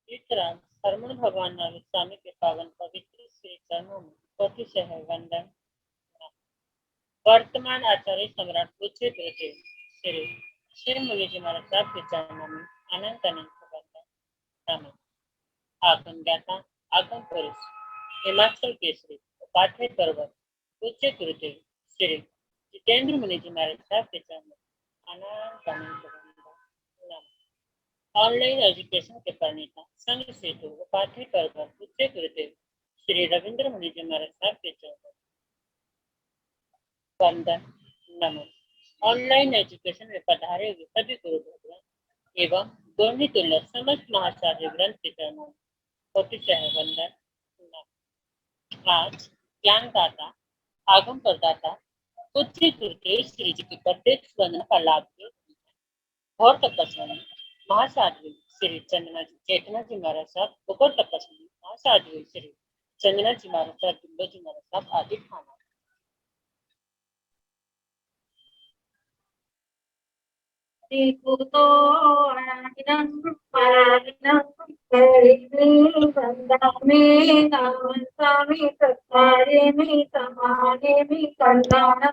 चित्रांत शरमण भगवान नाविक स्वामी के पावन पवित्र श्री चरणों में कोटि है वंदन। वर्तमान आचार्य सम्राट पूज्य गुरुदेव श्री श्री मुनि जी महाराज साहब के चरणों में अनंत अनंत वंदन। नमः। आगम ज्ञाता आगम पुरुष हिमाचल केसरी उपाध्याय पर्वत पूज्य गुरुदेव श्री जितेंद्र मुनि जी महाराज साहब के चरणों में अनंत अनंत वंदन। नमः। ऑनलाइन एजुकेशन के प्रणेता संघ सेतु उपाध्याय पर्वत पूज्य गुरुदेव श्री रविंद्र मुनि जी महाराज साहब के चरणों वंदन। नमः। ऑनलाइन एजुकेशन में पधारे हुए सभी गुरु भगवान एवं गौरणी तुल्य समस्त महाचार्य ग्रंथ के चरणों कोटि वंदन। नमः। आज ज्ञानदाता आगम प्रदाता पूज्य गुरुदेव श्री जी की प्रत्यक्ष वंदना का लाभ के घोर तपस्वी महासाध्वी श्री चंदना जी चेतना जी महाराज साहब गोबर तपस्वी महासाध्वी श्री चंदना जी महाराज साहब दुल्लो जी महाराज साहब आदि खाना Ikuto ayanam paranam karini bandami namasami tatharimi samanimi kandana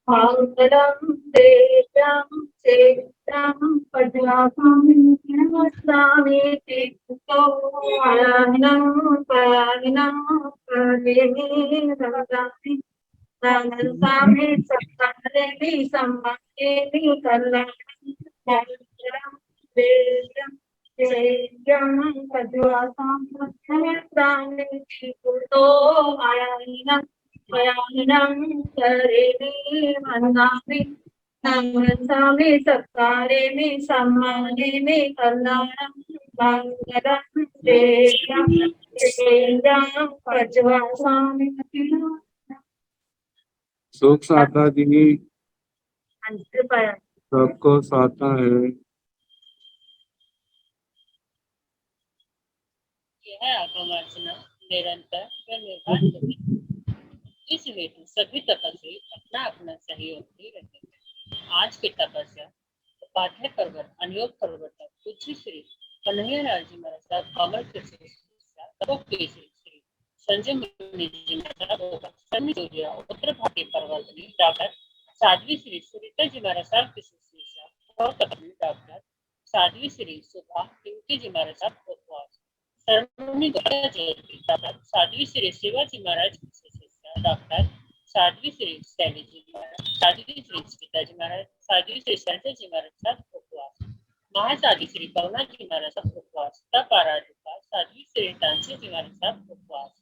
mangalam devam chetram padmasam namasami ikuto ayanam paranam karini bandami namasami tatharimi samanimi kandana Sami Sattare mi Sammane mi Kallanam Mangalam Devam Devam Pajvasami सुख साता जी Antipaya सबको साता है। यह आगम अर्चना निरंतर व निर्बाध होगी। इस हेतु सभी तपस्वी अपना अपना सहयोग दे रहे हैं। आज की तपस्या उपाध्याय पर्वत अनियोग पर्वत पूज्य श्री कन्हैया लाल जी महाराज साहब कमल के श्री संजय मुनि जी महाराज सन्नी सूर्य उत्तर भारतीय पर्वत में डॉक्टर साध्वी श्री सुनीता जी महाराज साहब की शिष्या और तपस्वी डॉक्टर साध्वी श्री सुभा पिंकी जी महाराज साहब उपवास सरमणि डॉक्टर साध्वी श्री शिवाजी महाराज की शिष्या डॉक्टर साध्वी श्री शैली जी महाराज साध्वी श्री सीताजी महाराज साध्वी श्री संजय जी महाराज साहब उपवास महासाध्वी श्री करुणा जी महाराज साहब उपवास तप आराधिका साध्वी श्री तानसी जी महाराज साहब उपवास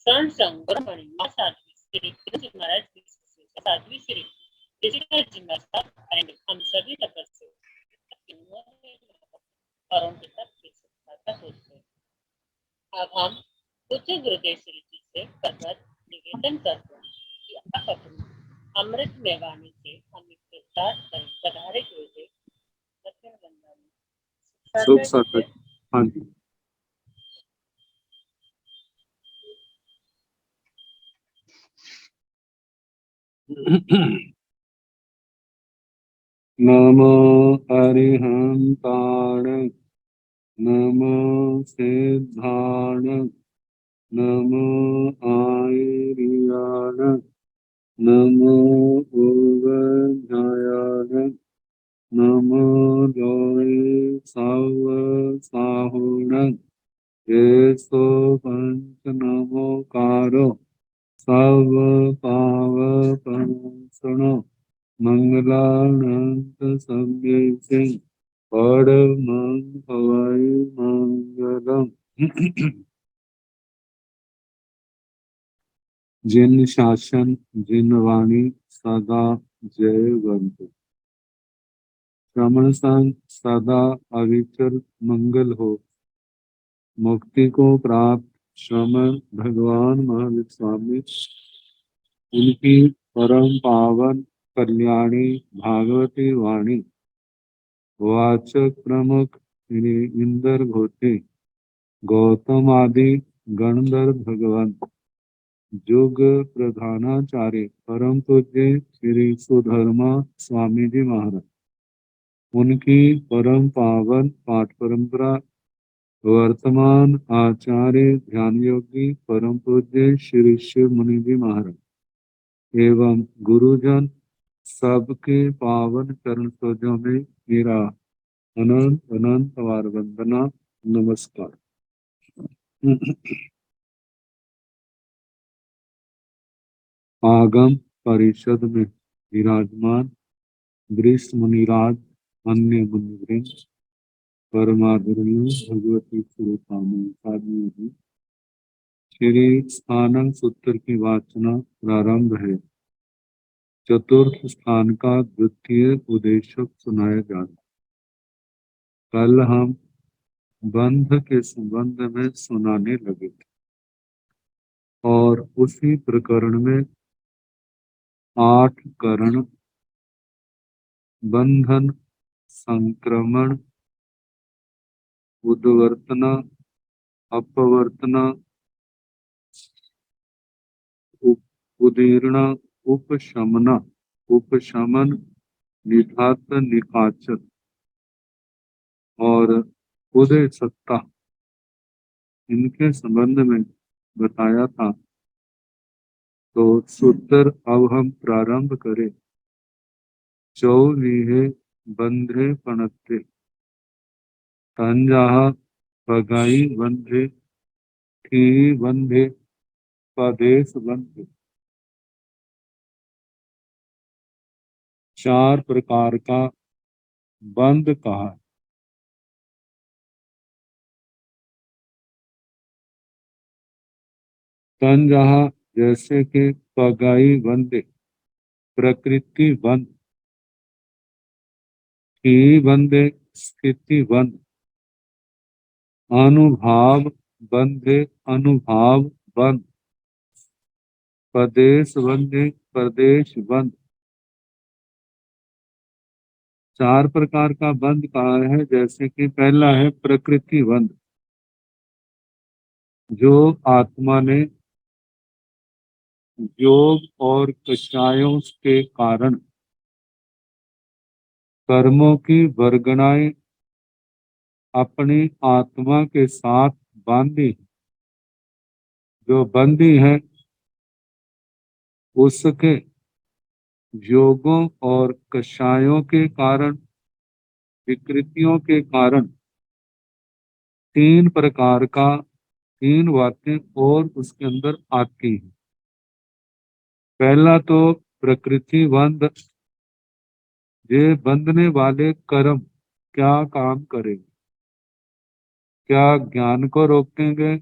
स्वर्ण संगमणि महासाध्वी श्री जी महाराज की शिष्या साध्वी श्री ऋषिका जी महाराज साहब एंड हम सभी तपस्वी और उनके तप की शिक्षा होते हैं। अब हम पूज्य गुरुदेव श्री जी से पदवत निवेदन करते हैं कि आप अपनी अमृत में वाणी से हमें प्रसाद करें। पधारे गुरुदेव सत्य वंदना सुख साता हाँ जी। नमो अरिहंताण नमो सिद्धाण नमो आयर्याण नमो उवध्यायाण नमो लोये साव साहुण येसो पंच नमोकारो सर्व पाव पंसणो मंगलानंत सम्यसे परमं भवाय मंगलम। जिन शासन जिन वाणी सदा जयवंत श्रमण संग सदा अविचल मंगल हो। मुक्ति को प्राप्त श्रमण भगवान महावीर स्वामी उनकी परम पावन कल्याणी भागवती वाणी वाचक प्रमुख श्री इंदर घोटे गौतम आदि गणधर भगवान युग प्रधानाचार्य परम पूज्य श्री सुधर्मा स्वामी जी महाराज उनकी परम पावन पाठ परंपरा वर्तमान आचार्य ध्यान योगी परम पूज्य श्री शिव मुनि जी महाराज एवं गुरुजन सबके पावन चरण सरोजों में मेरा अनंत अनंत बार वंदना नमस्कार। आगम परिषद में विराजमान वृष मुनिराज, अन्य मुनिवृंद, परमादरणीय भगवती स्वरूपानंद साधु जी, श्री स्थानम सूत्र की वाचना प्रारंभ है। चतुर्थ स्थान का द्वितीय उद्देश्य सुनाया जा रहा। कल हम बंध के संबंध में सुनाने लगे थे और उसी प्रकरण में 8 करण, बंधन, संक्रमण, उद्वर्तना, अपवर्तना, उदीर्ण, उपशमना, उपशमन, निधात, निकाचन और उदय सत्ता, इनके संबंध में बताया था। तो सूत्र अब हम प्रारंभ करें। चौवीहे बंधे पणते तंजाहा पगाई बंधे थी बंधे पदेश बंधे। 4 प्रकार का बंध कहा। तंजाहा जैसे कि पगाई बंधे प्रकृति बंध, थी बंधे स्थिति बंध, अनुभाव बंधे अनुभाव बंध, प्रदेश बंधे प्रदेश बंध। 4 प्रकार का बंध कहा है। जैसे कि पहला है प्रकृति बंध, जो आत्मा ने योग और कषायों के कारण कर्मों की वर्गणाएं अपनी आत्मा के साथ बांधी, जो बंदी है उसके योगों और कषायों के कारण, विकृतियों के कारण 3 प्रकार का 3 बातें और उसके अंदर आती हैं। पहला तो प्रकृति बंध, ये बंधने वाले कर्म क्या काम करेंगे? क्या ज्ञान को रोकेंगे,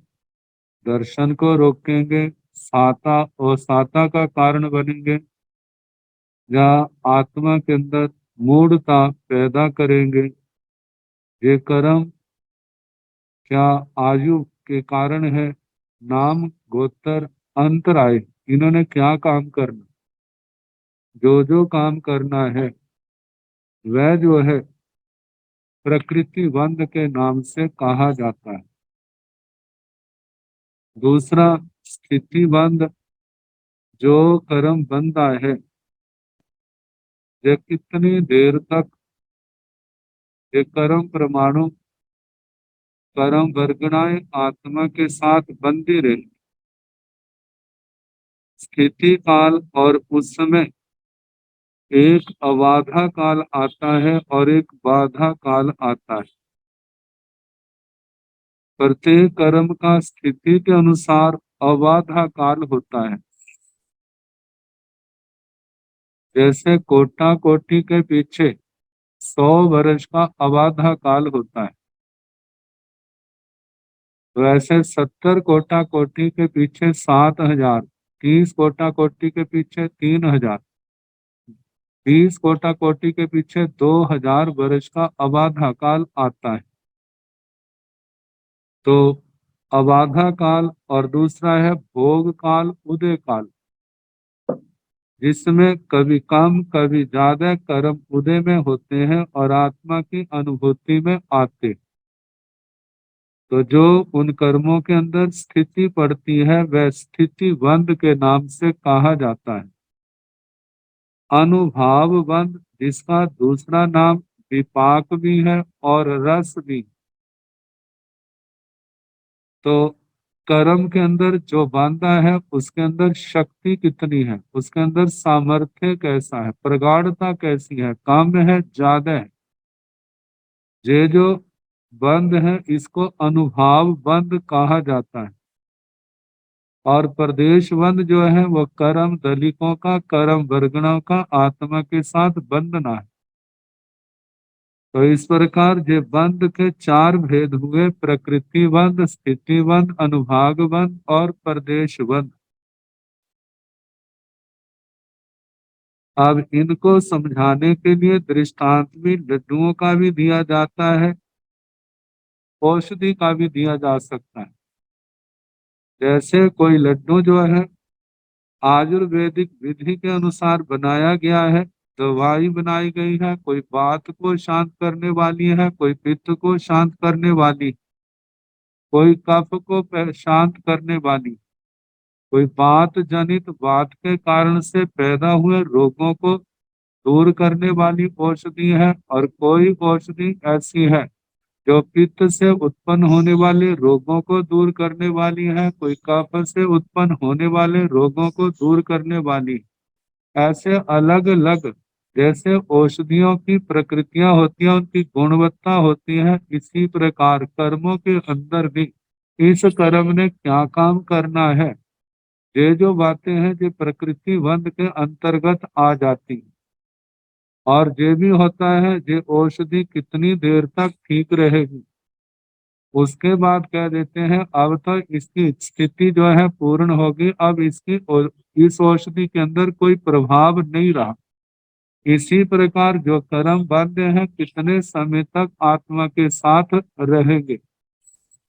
दर्शन को रोकेंगे, साता और साता का कारण बनेंगे, या आत्मा के अंदर मूढ़ता पैदा करेंगे? ये कर्म क्या आयु के कारण है, नाम गोत्र अंतराय, इन्होंने क्या काम करना? जो काम करना है वह जो है प्रकृति बंध के नाम से कहा जाता है। दूसरा स्थिति बंध, जो कर्म बंधा है, ये कितनी देर तक ये कर्म परमाणु, कर्म वर्गणाएं आत्मा के साथ बंधी रही। स्थिति काल, और उस समय एक अबाधा काल आता है और एक बाधा काल आता है। प्रत्येक कर्म का स्थिति के अनुसार अबाधा काल होता है। जैसे कोटा कोटि के पीछे 100 वर्ष का अबाधा काल होता है, वैसे 70 कोटा कोटि के पीछे 7,000, 30 कोटा कोटि के पीछे 3,000, 20 कोटा कोटि के पीछे 2,000 वर्ष का अबाधा काल आता है। तो अबाधा काल, और दूसरा है भोग काल, उदय काल, जिसमें कभी कम कभी ज्यादा कर्म उदय में होते हैं और आत्मा की अनुभूति में आते। तो जो उन कर्मों के अंदर स्थिति पड़ती है वह स्थिति बंध के नाम से कहा जाता है। अनुभाव बंध, जिसका दूसरा नाम विपाक भी है और रस भी। तो कर्म के अंदर जो बांधा है उसके अंदर शक्ति कितनी है, उसके अंदर सामर्थ्य कैसा है, प्रगाढ़ता कैसी है, काम है ज्यादा है। ये जो बंध है इसको अनुभाव बंध कहा जाता है। और प्रदेश बंध जो है वो कर्म दलिकों का, कर्म वर्गणों का आत्मा के साथ बंधना है। तो इस प्रकार ये बंध के चार भेद हुए, प्रकृति बंध, स्थिति बंध, अनुभाग बंध और प्रदेश बंध। अब इनको समझाने के लिए दृष्टांत भी लड्डुओं का भी दिया जाता है, औषधि का भी दिया जा सकता है। जैसे कोई लड्डू जो है आयुर्वेदिक विधि के अनुसार बनाया गया है, दवाई बनाई गई है, कोई बात को शांत करने वाली है, कोई पित्त को शांत करने वाली, कोई कफ को शांत करने वाली, कोई बात जनित बात के कारण से पैदा हुए रोगों को दूर करने वाली औषधि है, और कोई औषधि ऐसी है जो पित्त से उत्पन्न होने वाले रोगों को दूर करने वाली है, कोई कफ से उत्पन्न होने वाले रोगों को दूर करने वाली। ऐसे अलग अलग जैसे औषधियों की प्रकृतियां होती हैं, उनकी गुणवत्ता होती है, इसी प्रकार कर्मों के अंदर भी इस कर्म ने क्या काम करना है, ये जो बातें हैं ये प्रकृति बंध के अंतर्गत आ जाती हैं। और ये भी होता है ये औषधि कितनी देर तक ठीक रहेगी, उसके बाद कह देते हैं अब तो इसकी स्थिति जो है पूर्ण होगी, अब इस औषधि के अंदर कोई प्रभाव नहीं रहा। इसी प्रकार जो कर्म बंध हैं कितने समय तक आत्मा के साथ रहेंगे,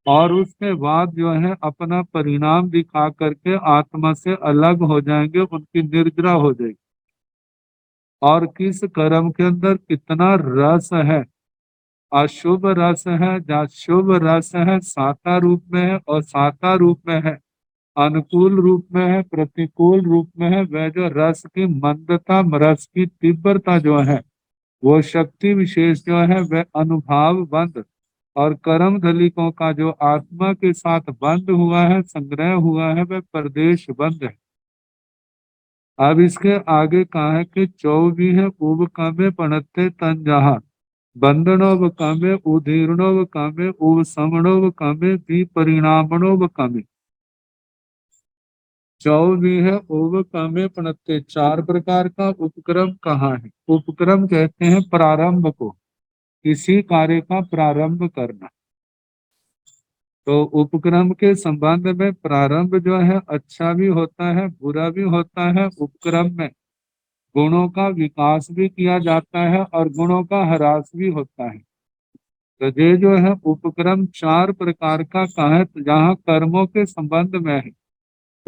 और उसके बाद जो है अपना परिणाम दिखा करके आत्मा से अलग हो जाएंगे, उनकी निर्जरा हो जाएगी। और किस कर्म के अंदर कितना रस है, अशुभ रस है या शुभ रस है, साता रूप में है और साता रूप में है, अनुकूल रूप में है, प्रतिकूल रूप में है, वह जो रस की मंदता, रस की तीव्रता जो है, वो शक्ति विशेष जो है वह अनुभाव बंध, और कर्म दलिकों का जो आत्मा के साथ बंध हुआ है, संग्रह हुआ है, वह प्रदेश बंध है। अब इसके आगे कहा है कि चौबी है उब कामे पणते तन जहा, बंधनोव कामे उदीर्णोव कामे उब समणोव कामे विपरिणामणोव कामे। चौबी है उब कामे पणते, चार प्रकार का उपक्रम कहाँ है। उपक्रम कहते हैं प्रारंभ को, किसी कार्य का प्रारंभ करना। तो उपक्रम के संबंध में प्रारंभ जो है अच्छा भी होता है, बुरा भी होता है। उपक्रम में गुणों का विकास भी किया जाता है और गुणों का ह्रास भी होता है। तो ये जो है उपक्रम चार प्रकार का कहा है, जहाँ कर्मों के संबंध में है।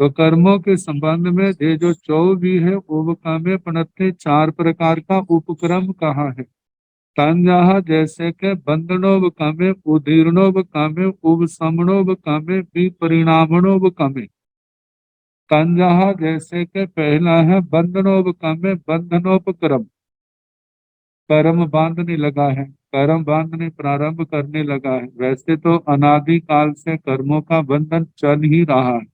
तो कर्मों के संबंध में ये जो चौबी है उपकामे पणत्ते, चार प्रकार का उपक्रम कहा है। तंजहा जैसे के बंधनों कामे, उदीर्णों कामे, उपशमनों कामे, विपरिणामणों कामे। तंजहा जैसे के पहला है बंधनों कामे, बंधनोपक्रम, कर्म बांधने लगा है, कर्म बांधने प्रारंभ करने लगा है। वैसे तो अनादि काल से कर्मों का बंधन चल ही रहा है,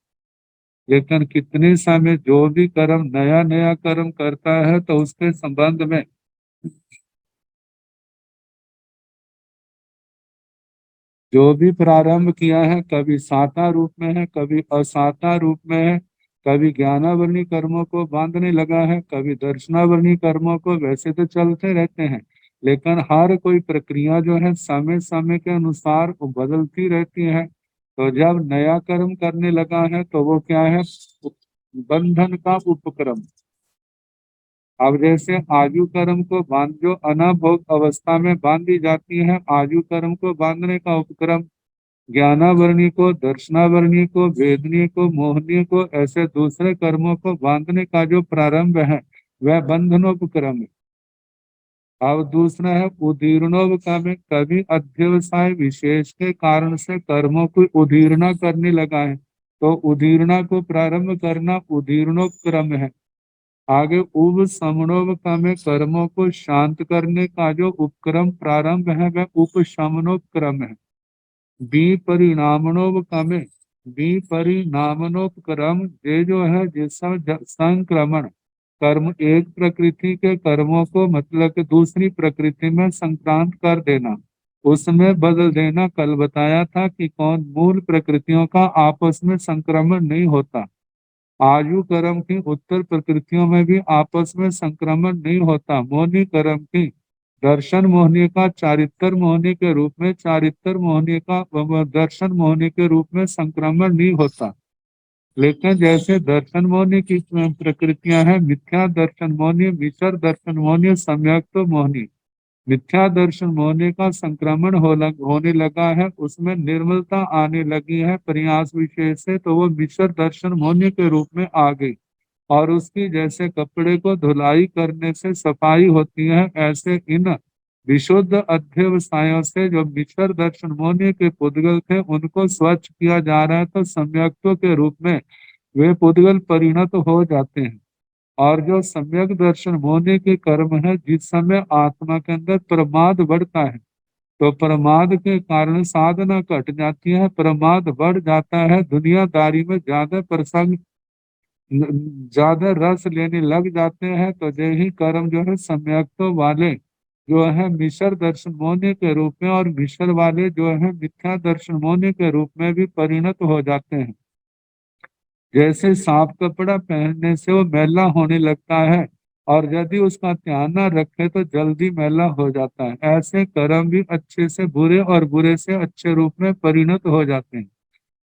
लेकिन कितने समय जो भी कर्म नया नया कर्म करता है तो उसके संबंध में जो भी प्रारंभ किया है, कभी साता रूप में है, कभी असाता रूप में है, कभी ज्ञानावरणी कर्मों को बांधने लगा है, कभी दर्शनावरणी कर्मों को, वैसे तो चलते रहते हैं, लेकिन हर कोई प्रक्रिया जो है समय समय के अनुसार वो बदलती रहती है। तो जब नया कर्म करने लगा है तो वो क्या है, बंधन का उपक्रम। अब जैसे आयु कर्म को बांध, जो अनाभोग अवस्था में बांधी जाती है, आयु कर्म को बांधने का उपक्रम, ज्ञानावरणी को, दर्शनावरणी को, वेदनीय को, मोहनीय को, ऐसे दूसरे कर्मों को बांधने का जो प्रारंभ है वह बंधनोपक्रम है। अब दूसरा है उदीर्णोपक्रम में, कभी अध्यवसाय विशेष के कारण से कर्मों को उदीर्णा करने लगा है, तो उदीर्णा को प्रारंभ करना उदीर्णोपक्रम है। आगे उप समनोपक्रम में कर्मों को शांत करने का जो उपक्रम प्रारंभ है वह उपशमनोपक्रम है। विपरिणामनोपकमे, विपरिणामनोपक्रम, ये जो है जिसमें संक्रमण, कर्म एक प्रकृति के कर्मों को मतलब कि दूसरी प्रकृति में संक्रांत कर देना, उसमें बदल देना। कल बताया था कि कौन मूल प्रकृतियों का आपस में संक्रमण नहीं होता। आयु कर्म की उत्तर प्रकृतियों में भी आपस में संक्रमण नहीं होता। मोहनी कर्म की दर्शन मोहनी का चारित्र मोहनी के रूप में, चारित्र मोहनी का दर्शन मोहनी के रूप में संक्रमण नहीं होता। लेकिन जैसे दर्शन मोहनी की प्रकृतियां हैं, मिथ्या दर्शन मोहनी, मिचर दर्शन मोहनी, सम्यक तो मोहनी। मिथ्या दर्शन मोहनी का संक्रमण होने लगा है, उसमें निर्मलता आने लगी है प्रयास विशेष से, तो वो मिश्र दर्शन मोहनी के रूप में आ गई। और उसकी जैसे कपड़े को धुलाई करने से सफाई होती है, ऐसे इन विशुद्ध अध्यवसायों से जो मिश्र दर्शन मोहनी के पुद्गल थे उनको स्वच्छ किया जा रहा है, तो सम्यक्तों के रूप में वे पुद्गल परिणत हो जाते हैं। और जो सम्यक दर्शन होने के कर्म है, जिस समय आत्मा के अंदर प्रमाद बढ़ता है, तो प्रमाद के कारण साधना घट जाती है, प्रमाद बढ़ जाता है, दुनियादारी में ज्यादा प्रसंग, ज्यादा रस लेने लग जाते हैं, तो यही कर्म जो है सम्यक्तों वाले जो है मिश्र दर्शन होने के रूप में, और मिश्र वाले जो है मिथ्या दर्शन होने के रूप में भी परिणत हो जाते हैं। जैसे साफ कपड़ा पहनने से वो मैला होने लगता है, और यदि उसका ध्यान न रखे तो जल्दी मैला हो जाता है, ऐसे कर्म भी अच्छे से बुरे और बुरे से अच्छे रूप में परिणत हो जाते हैं।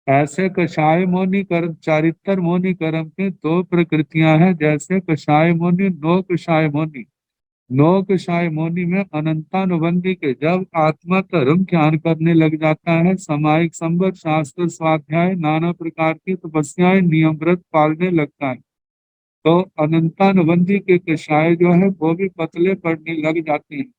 ऐसे कषाय मोनि कर्म, चारित्र मोनि कर्म की दो प्रकृतियां हैं, जैसे कषाय मोनि, नो कषाय मोनि। नौकशाय मौनी में अनंतानुबंधी के जब आत्मा धर्म ध्यान करने लग जाता है, सामायिक संबत, शास्त्र, स्वाध्याय, नाना प्रकार की तपस्याएं, नियम व्रत पालने लगता है, तो अनंतानुबंधी के कषाय जो है वो भी पतले पड़ने लग जाते हैं।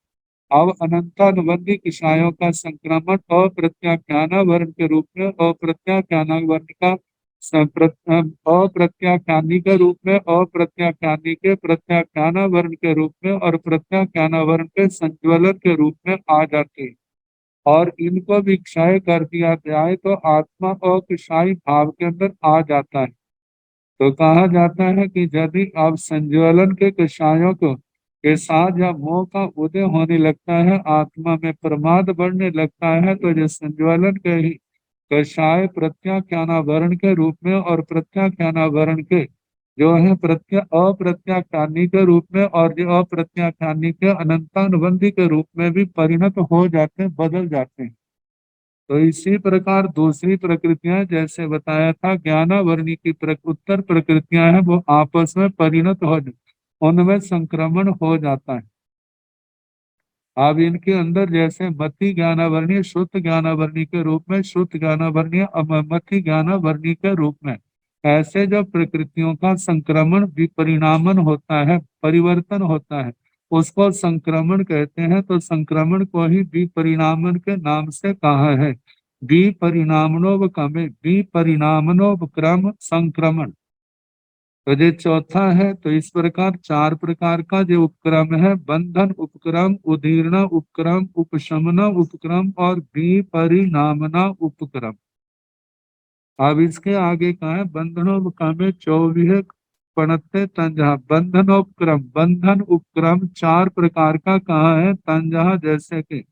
अब अनंतानुबंधी कषायों का संक्रमण अप्रत्याख्यान वर्ण के रूप में, अप्रत्याख्यान वर्ण का अप्रत्याख्यानी के रूप में, अप्रत्याख्यानी के प्रत्याख्यान वर्ण के रूप में, और प्रत्याख्यान वर्ण के संज्वलन के रूप में आ जाते हैं। और इनको भी क्षय कर दिया जाए तो आत्मा अक्षय भाव के अंदर आ जाता है। तो कहा जाता है कि यदि आप संज्वलन के कषायों को के साथ या मोह का उदय होने लगता है, आत्मा में प्रमाद बढ़ने लगता है, तो ये संज्वलन के ही कषाय प्रत्याख्यानावरण के रूप में, और प्रत्याख्यानावरण के जो है अप्रत्याख्यानी के रूप में, और जो अप्रत्याख्यानी के अनंतानुबंधी के रूप में भी परिणत हो जाते हैं, बदल जाते हैं। तो इसी प्रकार दूसरी प्रकृतियां जैसे बताया था, ज्ञानावरणी की उत्तर प्रकृतियां हैं, वो आपस में परिणत हो, उनमें संक्रमण हो जाता है। अब इनके अंदर जैसे मति ज्ञानावरणीय, शुद्ध ज्ञानावरणीय के रूप में, शुद्ध ज्ञानावरणीय मति ज्ञानावरणीय के रूप में, ऐसे जब प्रकृतियों का संक्रमण विपरिणामन होता है, परिवर्तन होता है, उसको संक्रमण कहते हैं। तो संक्रमण को ही विपरिणामन के नाम से कहा है। विपरिणामनोपक्रमे, विपरिणामनोपक्रम संक्रमण। तो ये चौथा है। तो इस प्रकार चार प्रकार का जो उपक्रम है, बंधन उपक्रम, उदीर्ण उपक्रम, उपशमन उपक्रम और विपरिणामना उपक्रम। अब इसके आगे का है बंधनोपक्रम 24 पणते तंजहा। बंधनोपक्रम, बंधन उपक्रम चार प्रकार का कहा है तंजहा, जैसे कि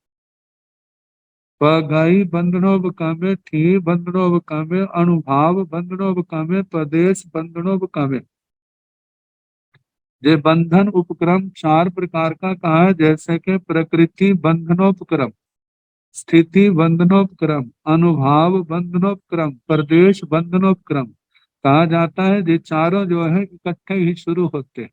पगाई बंधनोपक्रम, ठी बंधनोपक्रम, अनुभाव बंधनोपक्रम, प्रदेश बंधनोपक्रम। ये बंधन उपक्रम चार प्रकार का कहा है, जैसे कि प्रकृति बंधनोपक्रम, स्थिति बंधनोपक्रम, अनुभाव बंधनोपक्रम, प्रदेश बंधनोपक्रम। कहा जाता है ये चारों जो है इकट्ठे ही शुरू होते हैं।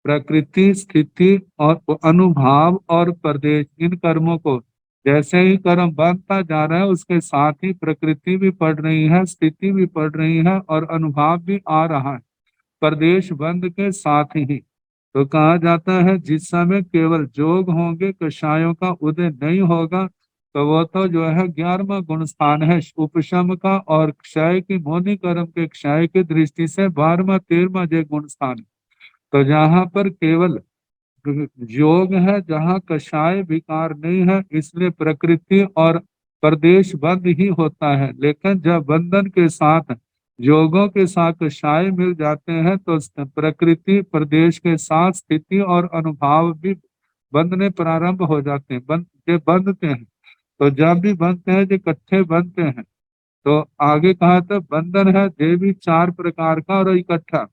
प्रकृति, स्थिति और अनुभाव और प्रदेश, इन कर्मों को जैसे ही कर्म बढ़ता जा रहा है, उसके साथ ही प्रकृति भी बढ़ रही है, स्थिति भी बढ़ रही है, और अनुभव भी आ रहा है प्रदेश बंद के साथ ही। तो कहा जाता है जिस समय केवल जोग होंगे, कषायों का उदय नहीं होगा, तो वो तो जो है 11वां गुण स्थान है उपशम का, और क्षय की मोनि कर्म के क्षय की दृष्टि से 12वां 13वां जो गुण स्थान है। तो जहाँ पर केवल योग है, जहाँ कषाय विकार नहीं है, इसलिए प्रकृति और प्रदेश बंद ही होता है। लेकिन जब बंधन के साथ योगों के साथ कषाय मिल जाते हैं तो प्रकृति प्रदेश के साथ स्थिति और अनुभाव भी बंधने प्रारंभ हो जाते हैं, ये बंधते हैं। तो जब भी बनते हैं जो इकट्ठे बनते हैं, तो आगे कहा था बंधन है देवी चार प्रकार का और इकट्ठा।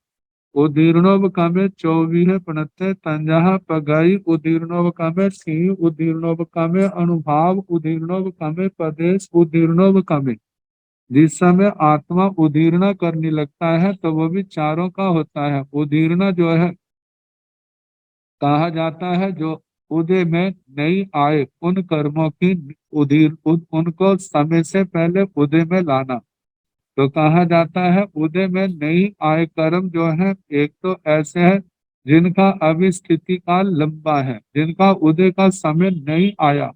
उदीर्णोव कामे चौबीह पनत्ते तंजहा पगाई उदीर्णोव कामे सी उदीर्णोव कामे अनुभाव उदीर्णोव कामे प्रदेश उदीर्णोव कामे। जिस समय आत्मा उदीर्णा करने लगता है तो वो भी चारों का होता है। उदीर्णा जो है कहा जाता है जो उदय में नहीं आए उन कर्मों की उनको समय से पहले उदय में लाना। तो कहा जाता है उदय में नहीं आए कर्म जो है, एक तो ऐसे है जिनका अभी स्थिति काल लंबा है, जिनका उदय का समय नहीं आया।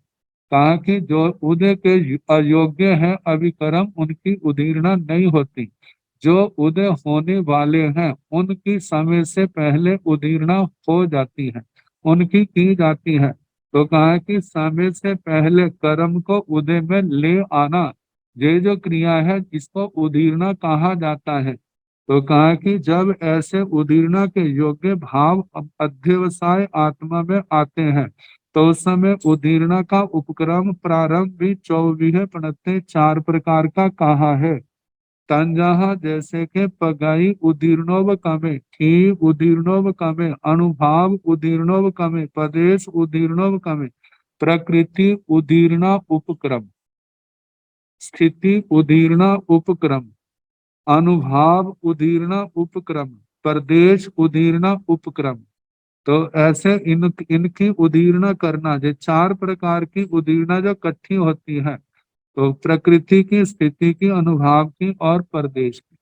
कहा कि जो उदय के अयोग्य है अभी कर्म, उनकी उदीर्णा नहीं होती। जो उदय होने वाले हैं उनकी समय से पहले उदीर्णा हो जाती है, उनकी की जाती है। तो कहा कि समय से पहले कर्म को उदय में ले आना, ये जो क्रिया है इसको उदीर्णा कहा जाता है। तो कहा कि जब ऐसे उदीर्णा के योग्य भाव अध्यवसाय आत्मा में आते हैं तो उस समय उदीर्णा का उपक्रम प्रारंभ भी 24 प्रणते चार प्रकार का कहा है। तंजहा जैसे के पगाई उदीर्णोव कमे की उदीर्णोव कमे अनुभाव उदीर्णोव कमे प्रदेश उदीर्णोव कमे प्रकृति उदीर्णा उपक्रम स्थिति उदीर्णा उपक्रम अनुभाव उदीर्णा उपक्रम प्रदेश उदीर्णा उपक्रम। तो ऐसे इनकी उदीर्णा करना, जो चार प्रकार की उदीर्णा जो इकट्ठी होती है, तो प्रकृति की स्थिति की अनुभाव की और प्रदेश की।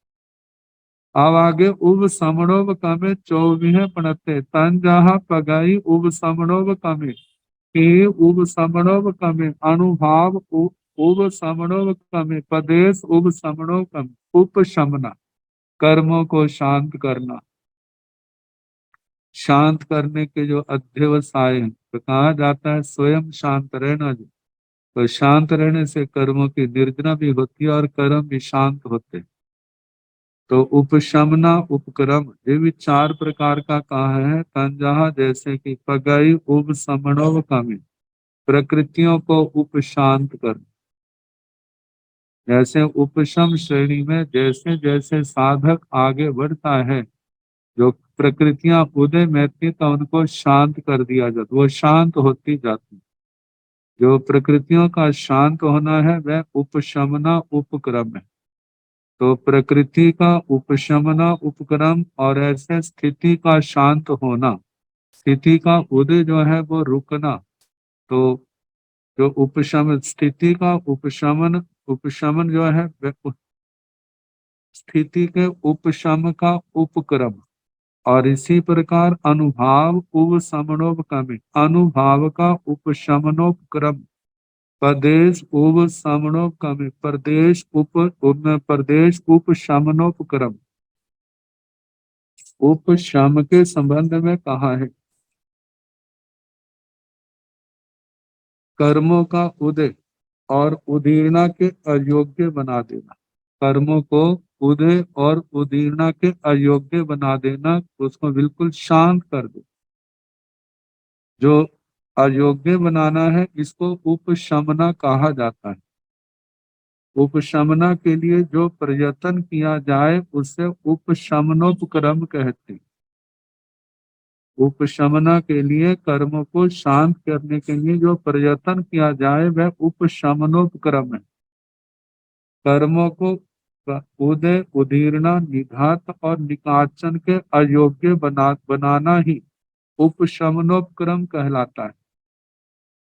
अब आगे उब समणोव कमे 24 पणते तन जहा पगाई उब समणोव कमे की उब समणोव कमे अनुभाव उब समणोव कमे प्रदेश उब समणोव कमे उपशमना कर्मों को शांत करना। शांत करने के जो अध्यवसाय हैं, तो कहा जाता है स्वयं शांत रहना। जो तो शांत रहने से कर्मों की निर्जना भी होती है और कर्म भी शांत होते हैं। तो उपशमना उपक्रम ये भी चार प्रकार का कहा है। तंजहा जैसे कि पगाई उप समणव कामी प्रकृतियों को उपशांत कर। जैसे उपशम श्रेणी में जैसे जैसे साधक आगे बढ़ता है, जो प्रकृतियां उदय में थी तो उनको शांत कर दिया जाता, वो शांत होती जाती। जो प्रकृतियों का शांत होना है वह उपशमना उपक्रम है। तो प्रकृति का उपशमना उपक्रम और ऐसे स्थिति का शांत होना, स्थिति का उदय जो है वो रुकना। तो जो उपशम स्थिति का उपशमन उपशमन जो है वह स्थिति के उपशम का उपक्रम। और इसी प्रकार अनुभाव उपशमनोपक्रम अनुभाव का उपशमनोपक्रम प्रदेश उपशमनोपक्रम प्रदेश उपशमनोपक्रम उपशम के संबंध में कहा है कर्मों का उदय और उदीर्णा के अयोग्य बना देना। कर्मों को उदय और उदीर्णा के अयोग्य बना देना, उसको बिल्कुल शांत कर दे। जो अयोग्य बनाना है इसको उपशमना कहा जाता है। उपशमना के लिए जो प्रयत्न किया जाए उसे उपशमनोपक्रम कहते हैं। उपशमना के लिए कर्मों को शांत करने के लिए जो प्रयत्न किया जाए वह उपशमनोपक्रम है। कर्मों को उदय उदीर्णा निघात और निकाचन के अयोग्य बनाना ही उपशमनोपक्रम कहलाता है।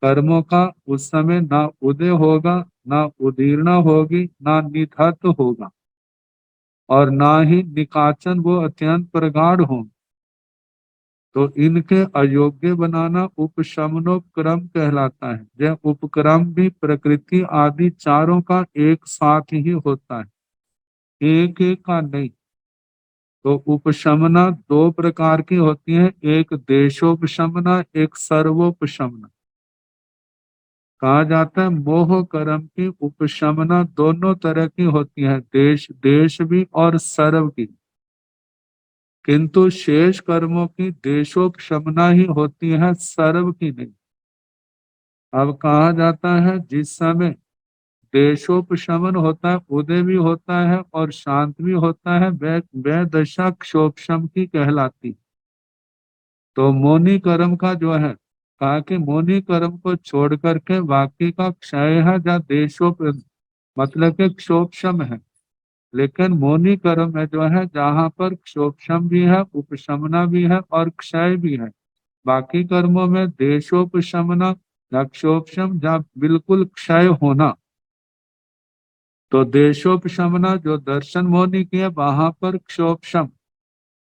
कर्मों का उस समय ना उदय होगा, ना उदीर्णा होगी, ना निधत होगा और ना ही निकाचन वो अत्यंत प्रगाढ़ होंगे। तो इनके अयोग्य बनाना उपशमनोपक्रम कहलाता है। यह उपक्रम भी प्रकृति आदि चारों का एक साथ ही होता है, एक एक का नहीं। तो उपशमना दो प्रकार की होती है, एक देशोपशमना, एक सर्वोपशमना। कहा जाता है मोह कर्म की उपशमना दोनों तरह की होती है, देश देश भी और सर्व की, किंतु शेष कर्मों की देशोपशमना ही होती है, सर्व की नहीं। अब कहा जाता है जिस समय देशोपशमन होता है, उदय भी होता है और शांत भी होता है, वह दशा क्षोभशम की कहलाती। तो मोनी कर्म का जो है, कहा कि मोनी कर्म को छोड़ करके बाकी का क्षय है, जहाँ देशोप मतलब के क्षोभशम है। लेकिन मोनी कर्म में जो है जहाँ पर क्षोभशम भी है, उपशमना भी है और क्षय भी है। बाकी कर्मों में देशोपशमना या क्षोभशम जहाँ बिल्कुल क्षय होना, तो देशोपशमना जो दर्शन मोनी की है वहां पर क्षोभशम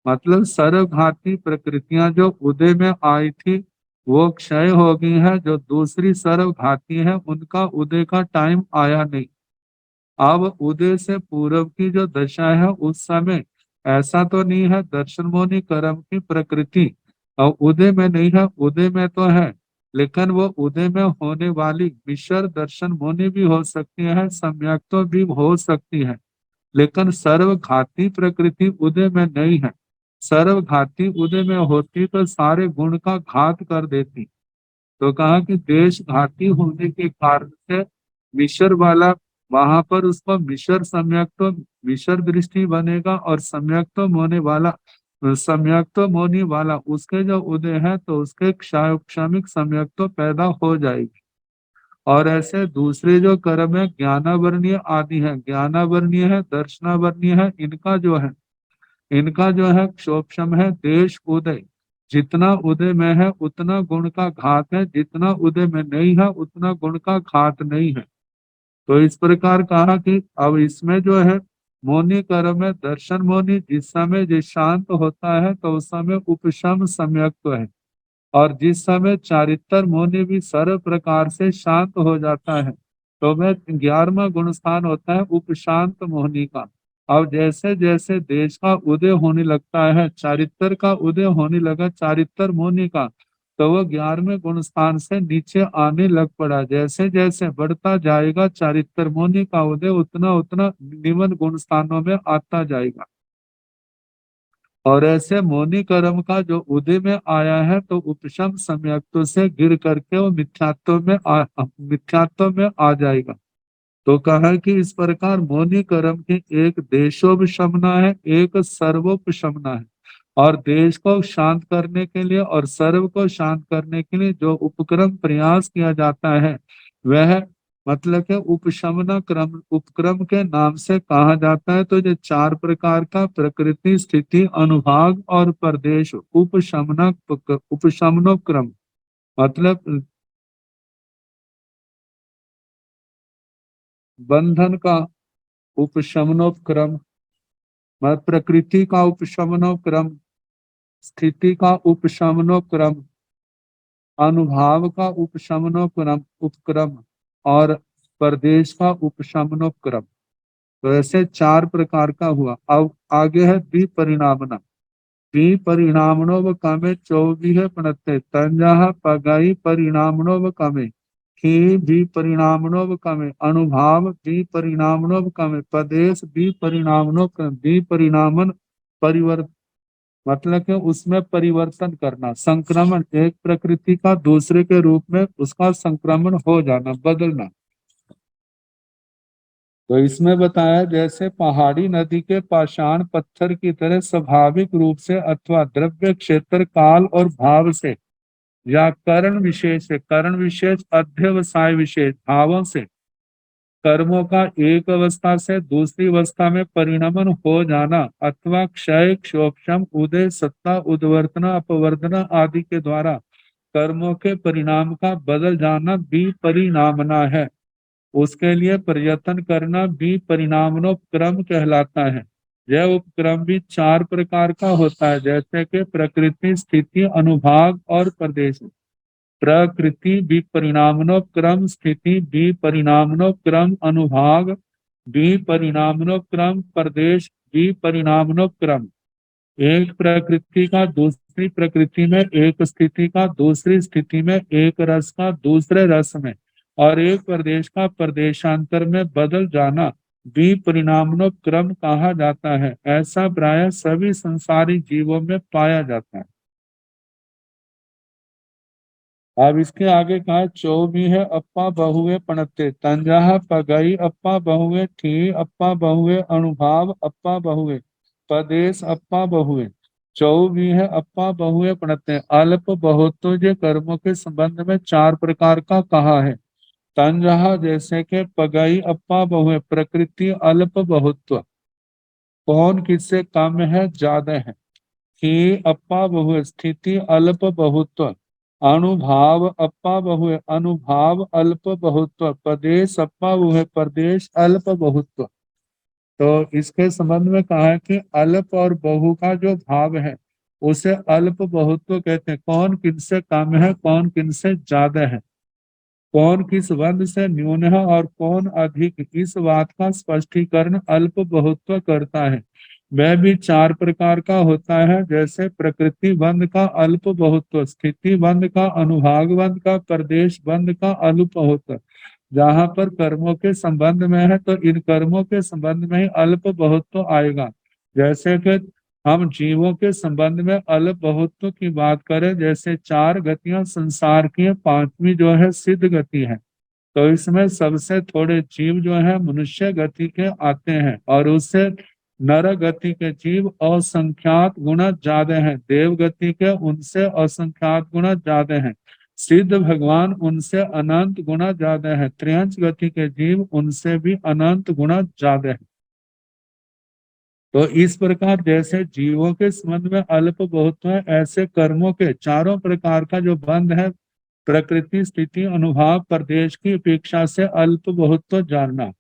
मतलब सर्वघाती प्रकृतियां जो उदय में आई थी वो क्षय हो गई है, जो दूसरी सर्वघाती है उनका उदय का टाइम आया नहीं। अब उदय से पूर्व की जो दशा है उस समय ऐसा तो नहीं है दर्शन मोनि कर्म की प्रकृति और उदय में नहीं है, उदय में तो है, लेकिन वो उदय में होने वाली मिश्र दर्शन मोनि भी हो सकती है, सम्यक तो भी हो सकती है, लेकिन सर्वघाती प्रकृति उदय में नहीं है। सर्वघाती उदय में होती तो सारे गुण का घात कर देती। तो कहा कि देश घाती होने के कारण से मिश्र वाला वहां पर उसको मिश्र सम्यक तो मिश्र दृष्टि बनेगा और सम्यक तो होने वाला सम्यक तो होने वाला उसके जो उदय है तो उसके क्षामिक सम्यक तो पैदा हो जाएगी। और ऐसे दूसरे जो कर्म है ज्ञानावरणीय आदि है, ज्ञानावरणीय है, दर्शनावरणीय है, इनका जो है क्षोभशम है देश उदय। जितना उदय में है उतना गुण का घात है, जितना उदय में नहीं है उतना गुण का घात नहीं है। तो इस प्रकार कहा कि अब इसमें जो है मौनी कर्म है दर्शन मौनी, जिस समय जिस शांत होता है तो उस समय उपशम सम्यक तो है, और जिस समय चारित्र मौनी भी सर्व प्रकार से शांत हो जाता है तो वह 11वां गुण स्थान होता है उपशांत मोहनी का। अब जैसे जैसे देश का उदय होने लगता है, चारित्र का उदय होने लगा चारित्र मोहनी का, तो वह 11वें गुण स्थान से नीचे आने लग पड़ा। जैसे जैसे बढ़ता जाएगा चारित्र मोहनी का उदय उतना उतना निम्न गुण स्थानों में आता जाएगा। और ऐसे मौनी कर्म का जो उदय में आया है तो उपशम सम्यक्तों से गिर करके वो मिथ्यात्व में आ जाएगा। तो कहा है कि इस प्रकार मौनी कर्म की एक देशोपशमना है, एक सर्वोपशमना है। और देश को शांत करने के लिए और सर्व को शांत करने के लिए जो उपक्रम प्रयास किया जाता है वह मतलब के उपशमना क्रम उपक्रम के नाम से कहा जाता है। तो ये 4 प्रकार का प्रकृति स्थिति अनुभाग और प्रदेश उपशमनोक्रम मतलब बंधन का उपशमनोपक्रम, प्रकृति का उपशमनोक्रम, स्थिति का उपशमनोक्रम, अनुभाव का उपशमनोक्रम उपक्रम और प्रदेश का उपशमनोक्रम। तो ऐसे 4 प्रकार का हुआ। अब आगे है विपरिणामना। विपरिणामणो व कामे 24 प्रणते तंजा पगाई परिणामणो व कामे ही विपरिणामणो व कामे अनुभाव विपरिणामणो व कामे प्रदेश विपरिणामणो विपरिणामन परिवर्तन मतलब कि उसमें परिवर्तन करना, संक्रमण, एक प्रकृति का दूसरे के रूप में उसका संक्रमण हो जाना, बदलना। तो इसमें बताया जैसे पहाड़ी नदी के पाषाण पत्थर की तरह स्वाभाविक रूप से अथवा द्रव्य क्षेत्र काल और भाव से या करण विशेष से, करण विशेष अध्यवसाय विशेष भावों से कर्मों का एक अवस्था से दूसरी अवस्था में परिणमन हो जाना अथवा क्षय क्षोभशम उदय सत्ता उद्वर्तना अपवर्तना आदि के द्वारा कर्मों के परिणाम का बदल जाना भी परिणामना है। उसके लिए प्रयत्न करना भी परिणामनोपक्रम कहलाता है। यह उपक्रम भी 4 प्रकार का होता है, जैसे कि प्रकृति स्थिति अनुभाग और प्रदेश। प्रकृति विपरिणामनोक्रम, स्थिति विपरिणामनोक्रम, अनुभाग विपरिणामनोक्रम, प्रदेश विपरिणामनोक्रम। एक प्रकृति का दूसरी प्रकृति में, एक स्थिति का दूसरी स्थिति में, एक रस का दूसरे रस में, और एक प्रदेश का प्रदेशांतर में बदल जाना विपरिणामनो क्रम कहा जाता है। ऐसा प्राय सभी संसारी जीवों में पाया जाता है। अब इसके आगे कहा चौबी है अप्पा बहुए पणते तंजाह पगई अप्पा बहुए ठी अप्पा बहुए अणुभाव अप्पा बहुए पदेश अप्पा बहुए चौबी है अप्पा बहुए पणते अल्प बहुत्व कर्मों के संबंध में चार प्रकार का कहा है। तंजहा जैसे के पगई अप्पा बहुए प्रकृति अल्प बहुत्व, कौन किससे कम है ज्यादा है। ही अप्पा बहुए स्थिति अल्प बहुत्व, अणुभाव अप्पा बहुए अणुभाव अल्प बहुत्व, प्रदेश अप्पा बहुए प्रदेश अल्प बहुत्व। तो इसके संबंध में कहा है कि अल्प और बहु का जो भाव है उसे अल्प बहुत्व कहते हैं। कौन किनसे कम है, कौन किनसे ज्यादा है, कौन किस वंद से न्यून है और कौन अधिक, इस बात का स्पष्टीकरण अल्प बहुत्व करता है। वह भी चार प्रकार का होता है, जैसे प्रकृति बंध का अल्प बहुत्व, स्थिति बंध का, अनुभाग बंध का, प्रदेश बंध का अल्प बहुत्व। जहाँ पर कर्मों के संबंध में है तो इन कर्मों के संबंध में ही अल्प बहुत्व आएगा। जैसे कि हम जीवों के संबंध में अल्प बहुत्व की बात करें, जैसे चार गतियां संसार की, पांचवी जो है सिद्ध गति है। तो इसमें सबसे थोड़े जीव जो है मनुष्य गति के आते हैं और उससे नर गति के जीव असंख्यात गुना ज्यादा हैं। देव गति के उनसे असंख्यात गुना ज्यादा हैं। सिद्ध भगवान उनसे अनंत गुना ज्यादा है। त्रियंच गति के जीव उनसे भी अनंत गुना ज्यादा है। तो इस प्रकार जैसे जीवों के संबंध में अल्प बहुत्व है, ऐसे कर्मों के चारों प्रकार का जो बंध है, प्रकृति स्थिति अनुभाव प्रदेश की अपेक्षा से अल्प बहुत्व जानना।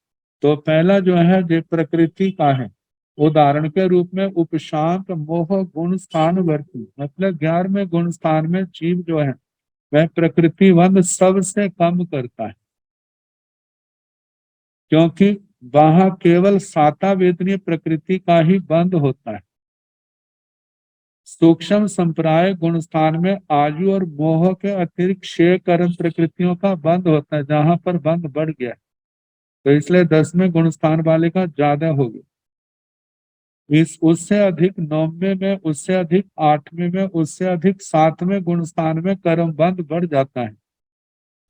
तो पहला जो है जो प्रकृति का है, उदाहरण के रूप में उपशांत मोह गुण स्थान वर्ती, मतलब 11वें गुण स्थान में जीव जो है वह प्रकृति बंध सबसे कम करता है, क्योंकि वहां केवल साता वेदनीय प्रकृति का ही बंध होता है। सूक्ष्म संप्राय गुण स्थान में आयु और मोह के अतिरिक्त 6 कर्म प्रकृतियों का बंध होता है, जहां पर बंध बढ़ गया, तो इसलिए 10वें गुण स्थान वाले का ज्यादा हो गया। इस उससे अधिक 9वें में, उससे अधिक 8वें में, उससे अधिक 7वें गुण स्थान में कर्म बंध बढ़ जाता है।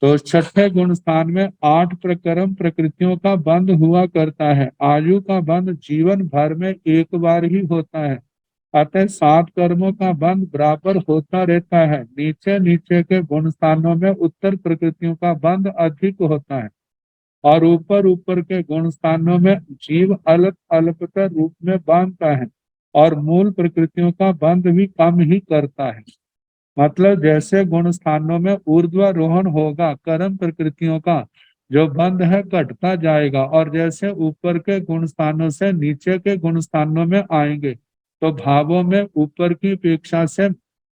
तो छठे गुण स्थान में 8 प्रकर्म प्रकृतियों का बंध हुआ करता है। आयु का बंध जीवन भर में एक बार ही होता है, अतः 7 कर्मों का बंध बराबर होता रहता है। नीचे नीचे के गुण स्थानों में उत्तर प्रकृतियों का बंध अधिक होता है और ऊपर ऊपर के गुण स्थानों में जीव अल्प अल्पतर रूप में बांधता है और मूल प्रकृतियों का बंध भी कम ही करता है। मतलब जैसे गुण स्थानों में ऊर्ध्वारोहण होगा, कर्म प्रकृतियों का जो बंध है घटता जाएगा, और जैसे ऊपर के गुण स्थानों से नीचे के गुण स्थानों में आएंगे तो भावों में ऊपर की अपेक्षा से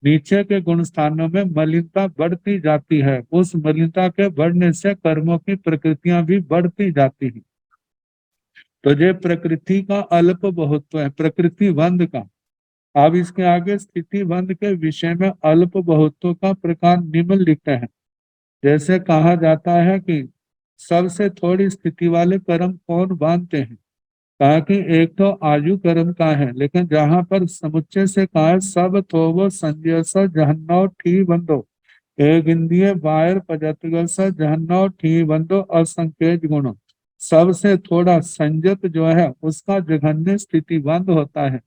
नीचे के गुण स्थानों में मलिनता बढ़ती जाती है। उस मलिनता के बढ़ने से कर्मों की प्रकृतियां भी बढ़ती जाती हैं। तो ये प्रकृति का अल्प बहुत्व है, प्रकृति बंध का। अब इसके आगे स्थिति बंध के विषय में अल्प बहुत्व का प्रकार निम्नलिखित है। जैसे कहा जाता है कि सबसे थोड़ी स्थिति वाले कर्म कौन बांधते हैं, कहा कि एक तो आयु कर्म का है, लेकिन जहां पर समुच्चय से कहा है सब थोवो संजय स जहन्नव ठी बंदो एक इंद्रिय बायर पजतगल स जहन्नव ठी बंदो असंकेत गुणो। सबसे थोड़ा संयत जो है उसका जघन्य स्थिति बंद होता है,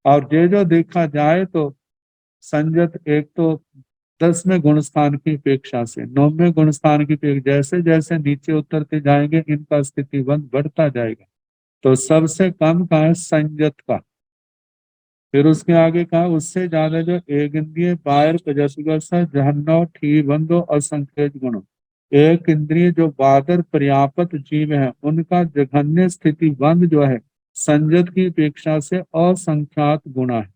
और ये जो देखा जाए तो संयत एक तो 10वें गुण स्थान की अपेक्षा से 9वें गुण स्थान की अपेक्षा जैसे जैसे नीचे उतरते जाएंगे इनका स्थिति बंद बढ़ता जाएगा। तो सबसे कम का है संयत का। फिर उसके आगे कहा उससे ज्यादा जो एक इंद्रिय बायर जहन्नव ठी बंदो असंख्यत गुण, एक इंद्रिय जो बादर पर्याप्त जीव है उनका जघन्य स्थिति बंद जो है संयत की अपेक्षा से असंख्यात गुणा है।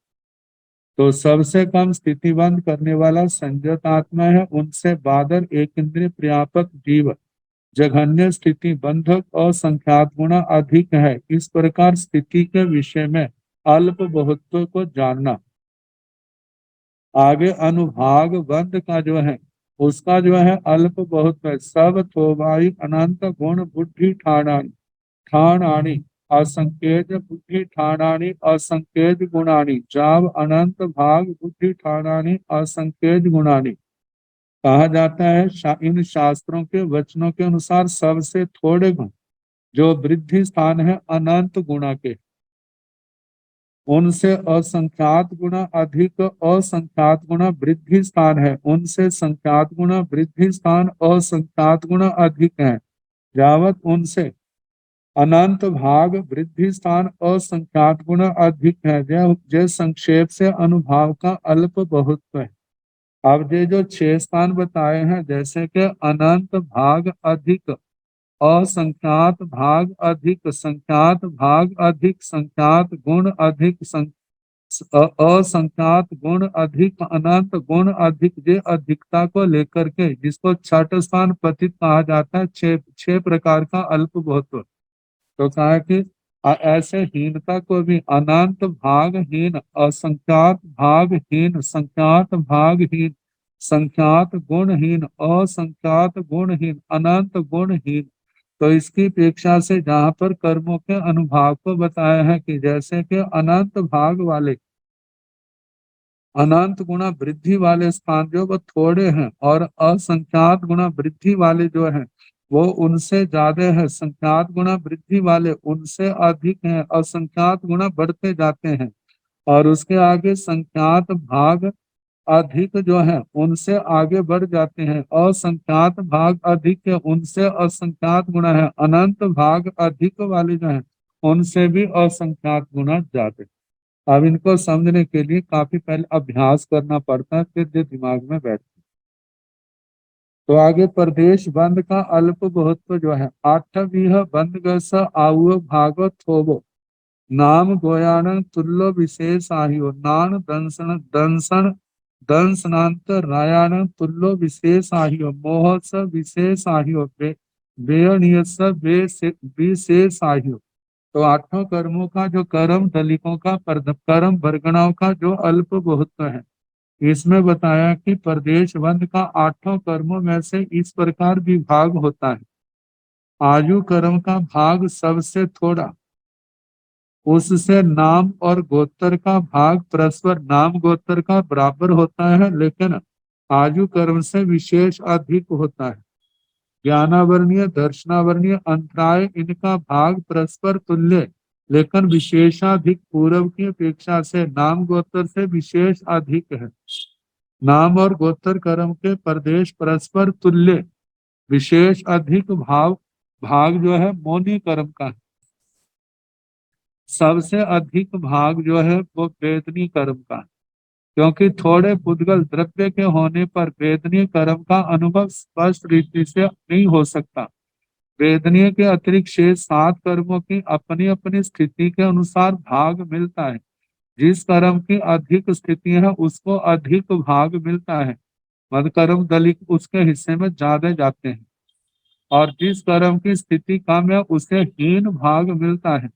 तो सबसे कम स्थिति बंद करने वाला संयत आत्मा है, उनसे बादर एक इंद्रिय पर्याप्त जीव जघन्य स्थिति बंधक असंख्यात गुणा अधिक है। इस प्रकार स्थिति के विषय में अल्प बहुत्व को जानना। आगे अनुभाग बंध का जो है उसका जो है अल्प बहुत है। सब थोबाई अनंत गुण बुद्धि ठाणानि ठाणानि असंकेत बुद्धि ठाणानि असंकेत गुणानि जाव अनंत भाग बुद्धि ठाणानि असंकेत गुणानि। कहा जाता है इन शास्त्रों के वचनों के अनुसार सबसे थोड़े गुण जो वृद्धि स्थान है अनंत गुणा के, उनसे असंख्यात गुना अधिक असंख्यात गुना वृद्धि स्थान है, उनसे संख्यात गुना वृद्धि स्थान असंख्यात गुना अधिक है। जावत उनसे अनंत भाग वृद्धि स्थान असंख्यात गुना अधिक है। जय संक्षेप से अनुभाव का अल्प बहुत्व है। अब ये जो 6 स्थान बताए हैं, जैसे कि अनंत भाग अधिक, असंख्यात भाग अधिक, संख्यात भाग अधिक, संख्यात गुण अधिक, असंख्यात गुण अधिक, अनंत गुण अधिक, ये अधिकता को लेकर के जिसको छठ स्थान पतित कहा जाता है, छह प्रकार का अल्प बहुत्व। तो कहा है कि ऐसे हीनता को भी अनंत भागहीन, असंख्यात भागहीन, संख्यात भागहीन, संख्यात गुणहीन, असंख्यात गुणहीन, अनंत गुणहीन। तो इसकी अपेक्षा से जहाँ पर कर्मों के अनुभाव को बताया है कि जैसे कि अनंत भाग वाले, अनंत गुणा वृद्धि वाले स्थान जो वो थोड़े हैं, और असंख्यात गुणा वृद्धि वाले जो हैं वो उनसे ज्यादा है, संख्यात गुणा वृद्धि वाले उनसे अधिक हैं, असंख्यात गुणा बढ़ते जाते हैं। और उसके आगे संख्यात भाग अधिक जो है उनसे आगे बढ़ जाते हैं, असंख्यात भाग अधिक है उनसे असंख्यात गुणा है, अनंत भाग अधिक वाले जो है उनसे भी असंख्यात गुणा ज्यादा। अब इनको समझने के लिए काफी पहले अभ्यास करना पड़ता है, फिर ये दिमाग में बैठता है। तो आगे प्रदेश बंद का अल्प बहुत्व जो है, आठवीं बंद गस आउ भागो थोबो नाम गोयान तुल्लो विशेष आहियो नान दंसन दंसन दंसनांत रायान तुल्लो विशेष आहियो मोह स विशेष आहियो बेयणीय स विशेष आहियो। तो आठों कर्मों का जो कर्म दलिकों का कर्म वर्गणाओं का जो अल्प बहुत्व है, इसमें बताया कि प्रदेश बंद का आठों कर्मों में से इस प्रकार विभाग होता है। आयु कर्म का भाग सबसे थोड़ा, उससे नाम और गोत्र का भाग परस्पर नाम गोत्र का बराबर होता है, लेकिन आयु कर्म से विशेष अधिक होता है। ज्ञानावरणीय दर्शनावरणीय अंतराय इनका भाग परस्पर तुल्य, लेकिन विशेषाधिक पूर्व की अपेक्षा से नाम गोत्र से विशेष अधिक है। नाम और गोत्र कर्म के प्रदेश परस्पर तुल्य, विशेष अधिक भाग जो है मौनी कर्म का है। सबसे अधिक भाग जो है वो वेदनी कर्म का है, क्योंकि थोड़े पुद्गल द्रव्य के होने पर वेदनीय कर्म का अनुभव स्पष्ट रीति से नहीं हो सकता। वेदनीय के अतिरिक्त शेष 7 कर्मों की अपनी अपनी स्थिति के अनुसार भाग मिलता है। जिस कर्म की अधिक स्थिति है उसको अधिक भाग मिलता है, मद कर्म दलिक उसके हिस्से में ज्यादा जाते हैं, और जिस कर्म की स्थिति कम है उसे हीन भाग मिलता है।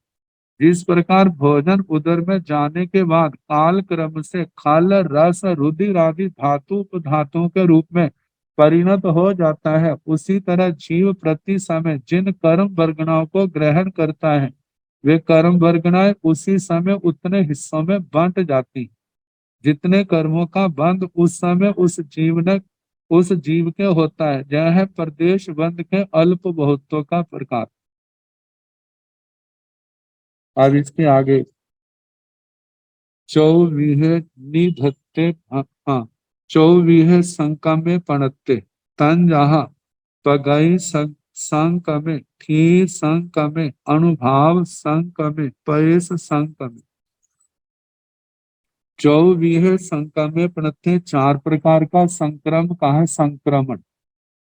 जिस प्रकार भोजन उदर में जाने के बाद काल क्रम से खल रस रुधिर आदि धातु उपधातुओं के रूप में परिणत हो जाता है, उसी तरह जीव प्रति समय जिन कर्म वर्गणाओं को ग्रहण करता है वे कर्म वर्गणाएं उसी समय उतने हिस्सों में बंट जाती हैं। जितने कर्मों का बंध उस समय उस जीव के होता है। यह है प्रदेश बंध के अल्प बहुत्व का प्रकार। अब इसके आगे चौवीहे निधत्ते, हाँ, चौवीहे संकमे पणत्ते तन जहा पगई संकमे थी संकमे अनुभाव संकमे पयस संकमे। चौवीहे संकमे पणत्ते 4 प्रकार का संक्रम का है संक्रमण,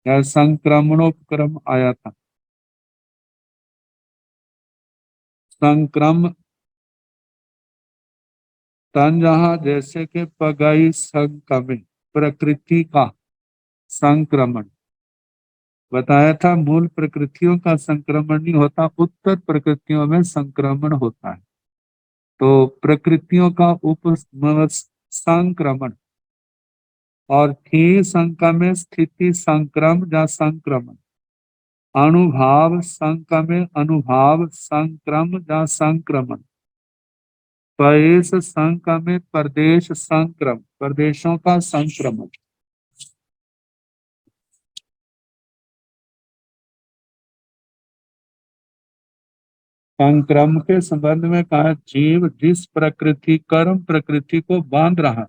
या संक्रमणोपक्रम आया था। संक्रम तन जहा जैसे कि पगई संकमे प्रकृति का संक्रमण बताया था। मूल प्रकृतियों का संक्रमण नहीं होता, उत्तर प्रकृतियों में संक्रमण होता है। तो प्रकृतियों का उप संक्रमण और थी संक्रमे स्थिति संक्रम या संक्रमण, अणुभाव संक्रमे अनुभाव संक्रम या संक्रमण, प्रदेश संक्रमे प्रदेश संक्रम प्रदेशों का संक्रमण। संक्रम के संबंध में कहा, जीव जिस प्रकृति कर्म प्रकृति को बांध रहा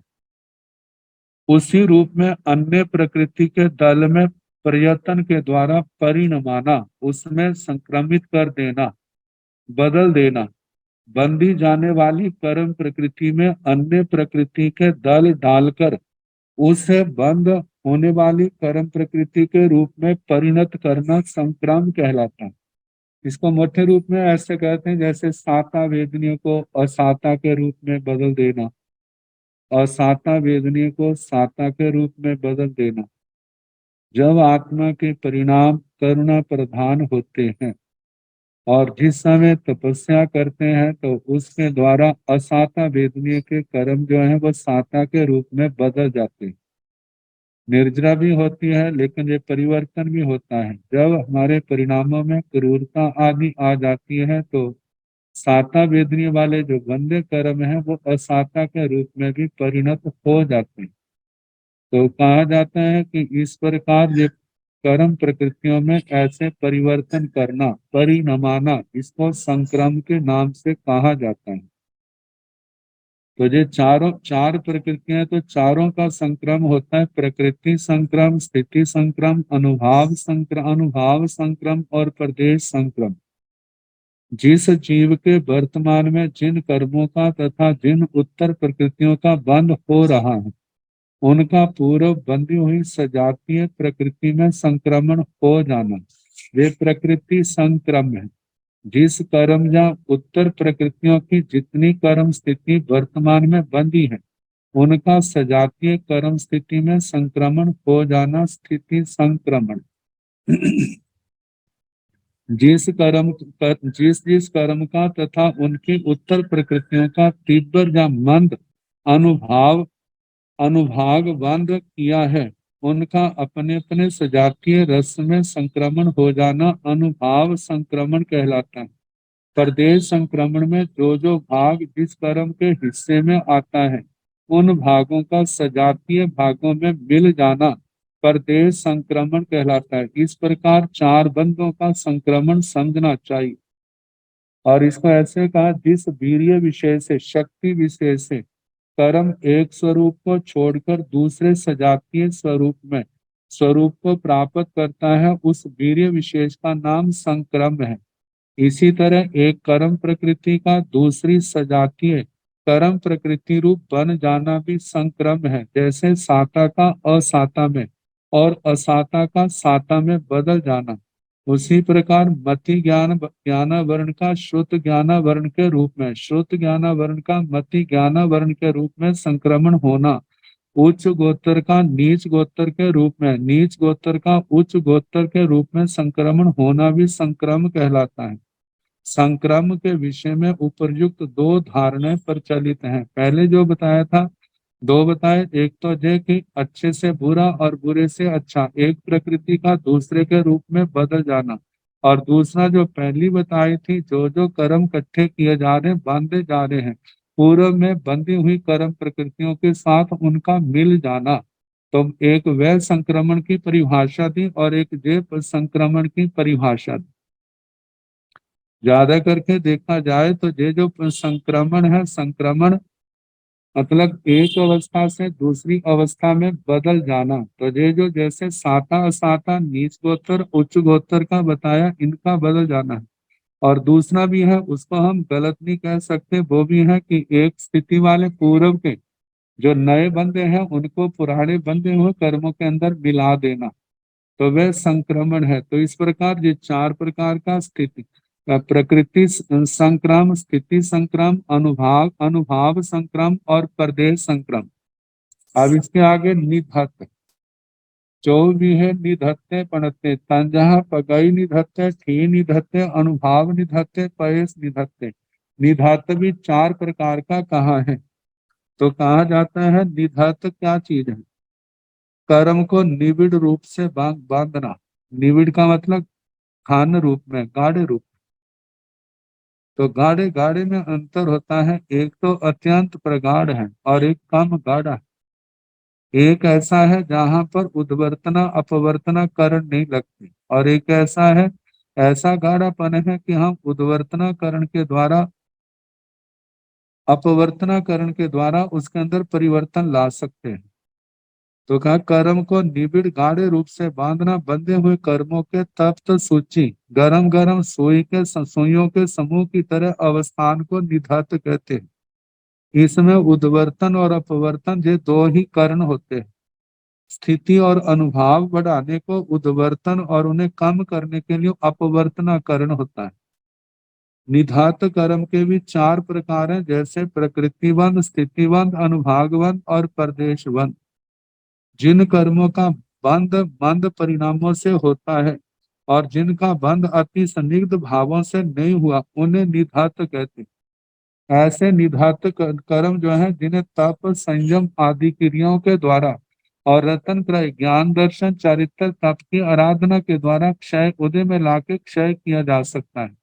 उसी रूप में अन्य प्रकृति के दल में प्रयत्न के द्वारा परिणमाना, उसमें संक्रमित कर देना, बदल देना। बंधी जाने वाली कर्म प्रकृति में अन्य प्रकृति के दल डालकर उसे बंद होने वाली कर्म प्रकृति के रूप में परिणत करना संक्रम कहलाता है। इसको मोटे रूप में ऐसे कहते हैं जैसे साता वेदनियों को असाता के रूप में बदल देना, असाता वेदनीय को साता के रूप में बदल देना। जब आत्मा के परिणाम करुणा प्रधान होते हैं और जिस समय तपस्या करते हैं तो उसके द्वारा असाता वेदनीय के कर्म जो है वो साता के रूप में बदल जाते हैं। निर्जरा भी होती है लेकिन ये परिवर्तन भी होता है। जब हमारे परिणामों में क्रूरता आदि आ जाती है तो साता वेदनीय वाले जो गंदे कर्म है वो असाता के रूप में भी परिणत हो जाते हैं। तो कहा जाता है कि इस प्रकार ये कर्म प्रकृतियों में ऐसे परिवर्तन करना, परिणमाना, इसको संक्रम के नाम से कहा जाता है। तो ये चार प्रकृतियां, तो चारों का संक्रम होता है, प्रकृति संक्रम, स्थिति संक्रम, अनुभाव संक्रम और प्रदेश संक्रम। जिस जीव के वर्तमान में जिन कर्मों का तथा जिन उत्तर प्रकृतियों का बंध हो रहा है उनका पूर्व बंधी हुई सजातीय प्रकृति में संक्रमण हो जाना, वे प्रकृति संक्रम है। जिस कर्म या उत्तर प्रकृतियों की जितनी कर्म स्थिति वर्तमान में बंधी है उनका सजातीय कर्म स्थिति में संक्रमण हो जाना स्थिति संक्रमण। जिस जिस कर्म का तथा उनकी उत्तर प्रकृतियों का तीव्र या मंद अनुभाग बंध किया है उनका अपने अपने सजातीय रस में संक्रमण हो जाना अनुभाव संक्रमण कहलाता है। प्रदेश संक्रमण में जो भाग जिस कर्म के हिस्से में आता है उन भागों का सजातीय भागों में मिल जाना प्रदेश संक्रमण कहलाता है। इस प्रकार चार बंधों का संक्रमण समझना चाहिए। और इसको ऐसे कहा, जिस वीर्य विषय से, शक्ति विषय से कर्म एक स्वरूप को छोड़कर दूसरे सजातीय स्वरूप को प्राप्त करता है उस वीर्य विशेष का नाम संक्रम है। इसी तरह एक कर्म प्रकृति का दूसरी सजातीय कर्म प्रकृति रूप बन जाना भी संक्रम है। जैसे साता का असाता में और असाता का साता में बदल जाना, उसी प्रकार मति ज्ञानावरण का श्रुत ज्ञानावरण के रूप में, श्रुत ज्ञानावरण का मति ज्ञानावरण के रूप में संक्रमण होना, उच्च गोत्र का नीच गोत्र के रूप में, नीच गोत्र का उच्च गोत्र के रूप में संक्रमण होना भी संक्रम कहलाता है। संक्रम के विषय में उपर्युक्त दो धारणाएं प्रचलित हैं। पहले जो बताया था दो बताए, एक तो ये कि अच्छे से बुरा और बुरे से अच्छा, एक प्रकृति का दूसरे के रूप में बदल जाना, और दूसरा जो पहली बताई थी जो कर्म इकट्ठे किए जा रहे हैं, बांधे जा रहे हैं, पूर्व में बंधी हुई कर्म प्रकृतियों के साथ उनका मिल जाना। तो एक वह संक्रमण की परिभाषा दी और एक जे संक्रमण की परिभाषा दी। ज्यादा करके देखा जाए तो ये जो संक्रमण है, संक्रमण मतलब एक अवस्था से दूसरी अवस्था में बदल जाना। तो ये जो जैसे साता असाता नीच गोत्र उच्च गोत्र का बताया, इनका बदल जाना है। और दूसरा भी है, उसको हम गलत नहीं कह सकते, वो भी है कि एक स्थिति वाले पूर्व के जो नए बंदे हैं उनको पुराने बंधे हुए कर्मों के अंदर मिला देना, तो वह संक्रमण है। तो इस प्रकार ये चार प्रकार का स्थिति, प्रकृति संक्रम, स्थिति संक्रम, अनुभाव संक्रम और प्रदेश संक्रम। अब इसके आगे निधत्त, जो भी है निधत्ते पणत्ते, तंजहा पगई निधत्ते, ठी निधत्ते, अनुभाव निधत्ते, पयस निधत्ते। निधत्त भी चार प्रकार का कहा है। तो कहा जाता है निधत्त क्या चीज है? कर्म को निविड़ रूप से बांधना। निविड़ का मतलब खान रूप में, गाढ़े रूप। तो गाढ़े गाढ़े में अंतर होता है, एक तो अत्यंत प्रगाढ़ है और एक कम गाढ़ा है। एक ऐसा है जहां पर उद्वर्तना अपवर्तना करण नहीं लगती, और एक ऐसा है, ऐसा गाढ़ापन है कि हम उद्वर्तना करण के द्वारा, अपवर्तना करण के द्वारा उसके अंदर परिवर्तन ला सकते हैं। तो कहा कर्म को निबिड़ गाढ़े रूप से बांधना, बंधे हुए कर्मों के तप्त सूची, गरम गरम सोई के सुइयों के समूह की तरह अवस्थान को निधात कहते हैं। इसमें उद्वर्तन और अपवर्तन ये दो ही करण होते हैं। स्थिति और अनुभाव बढ़ाने को उद्वर्तन और उन्हें कम करने के लिए अपवर्तनाकरण होता है। निधात कर्म के भी चार प्रकार हैं, जैसे प्रकृतिबंध, स्थितिबंध, अनुभागबंध और प्रदेशबंध। जिन कर्मों का बंध मंद परिणामों से होता है और जिनका बंध अति संदिग्ध भावों से नहीं हुआ, उन्हें निधात कहते हैं। ऐसे निधात कर्म जो है, जिन्हें तप, संयम आदि क्रियाओं के द्वारा और रतन क्रय, ज्ञान, दर्शन, चारित्र, तप की आराधना के द्वारा क्षय उदय में लाके क्षय किया जा सकता है।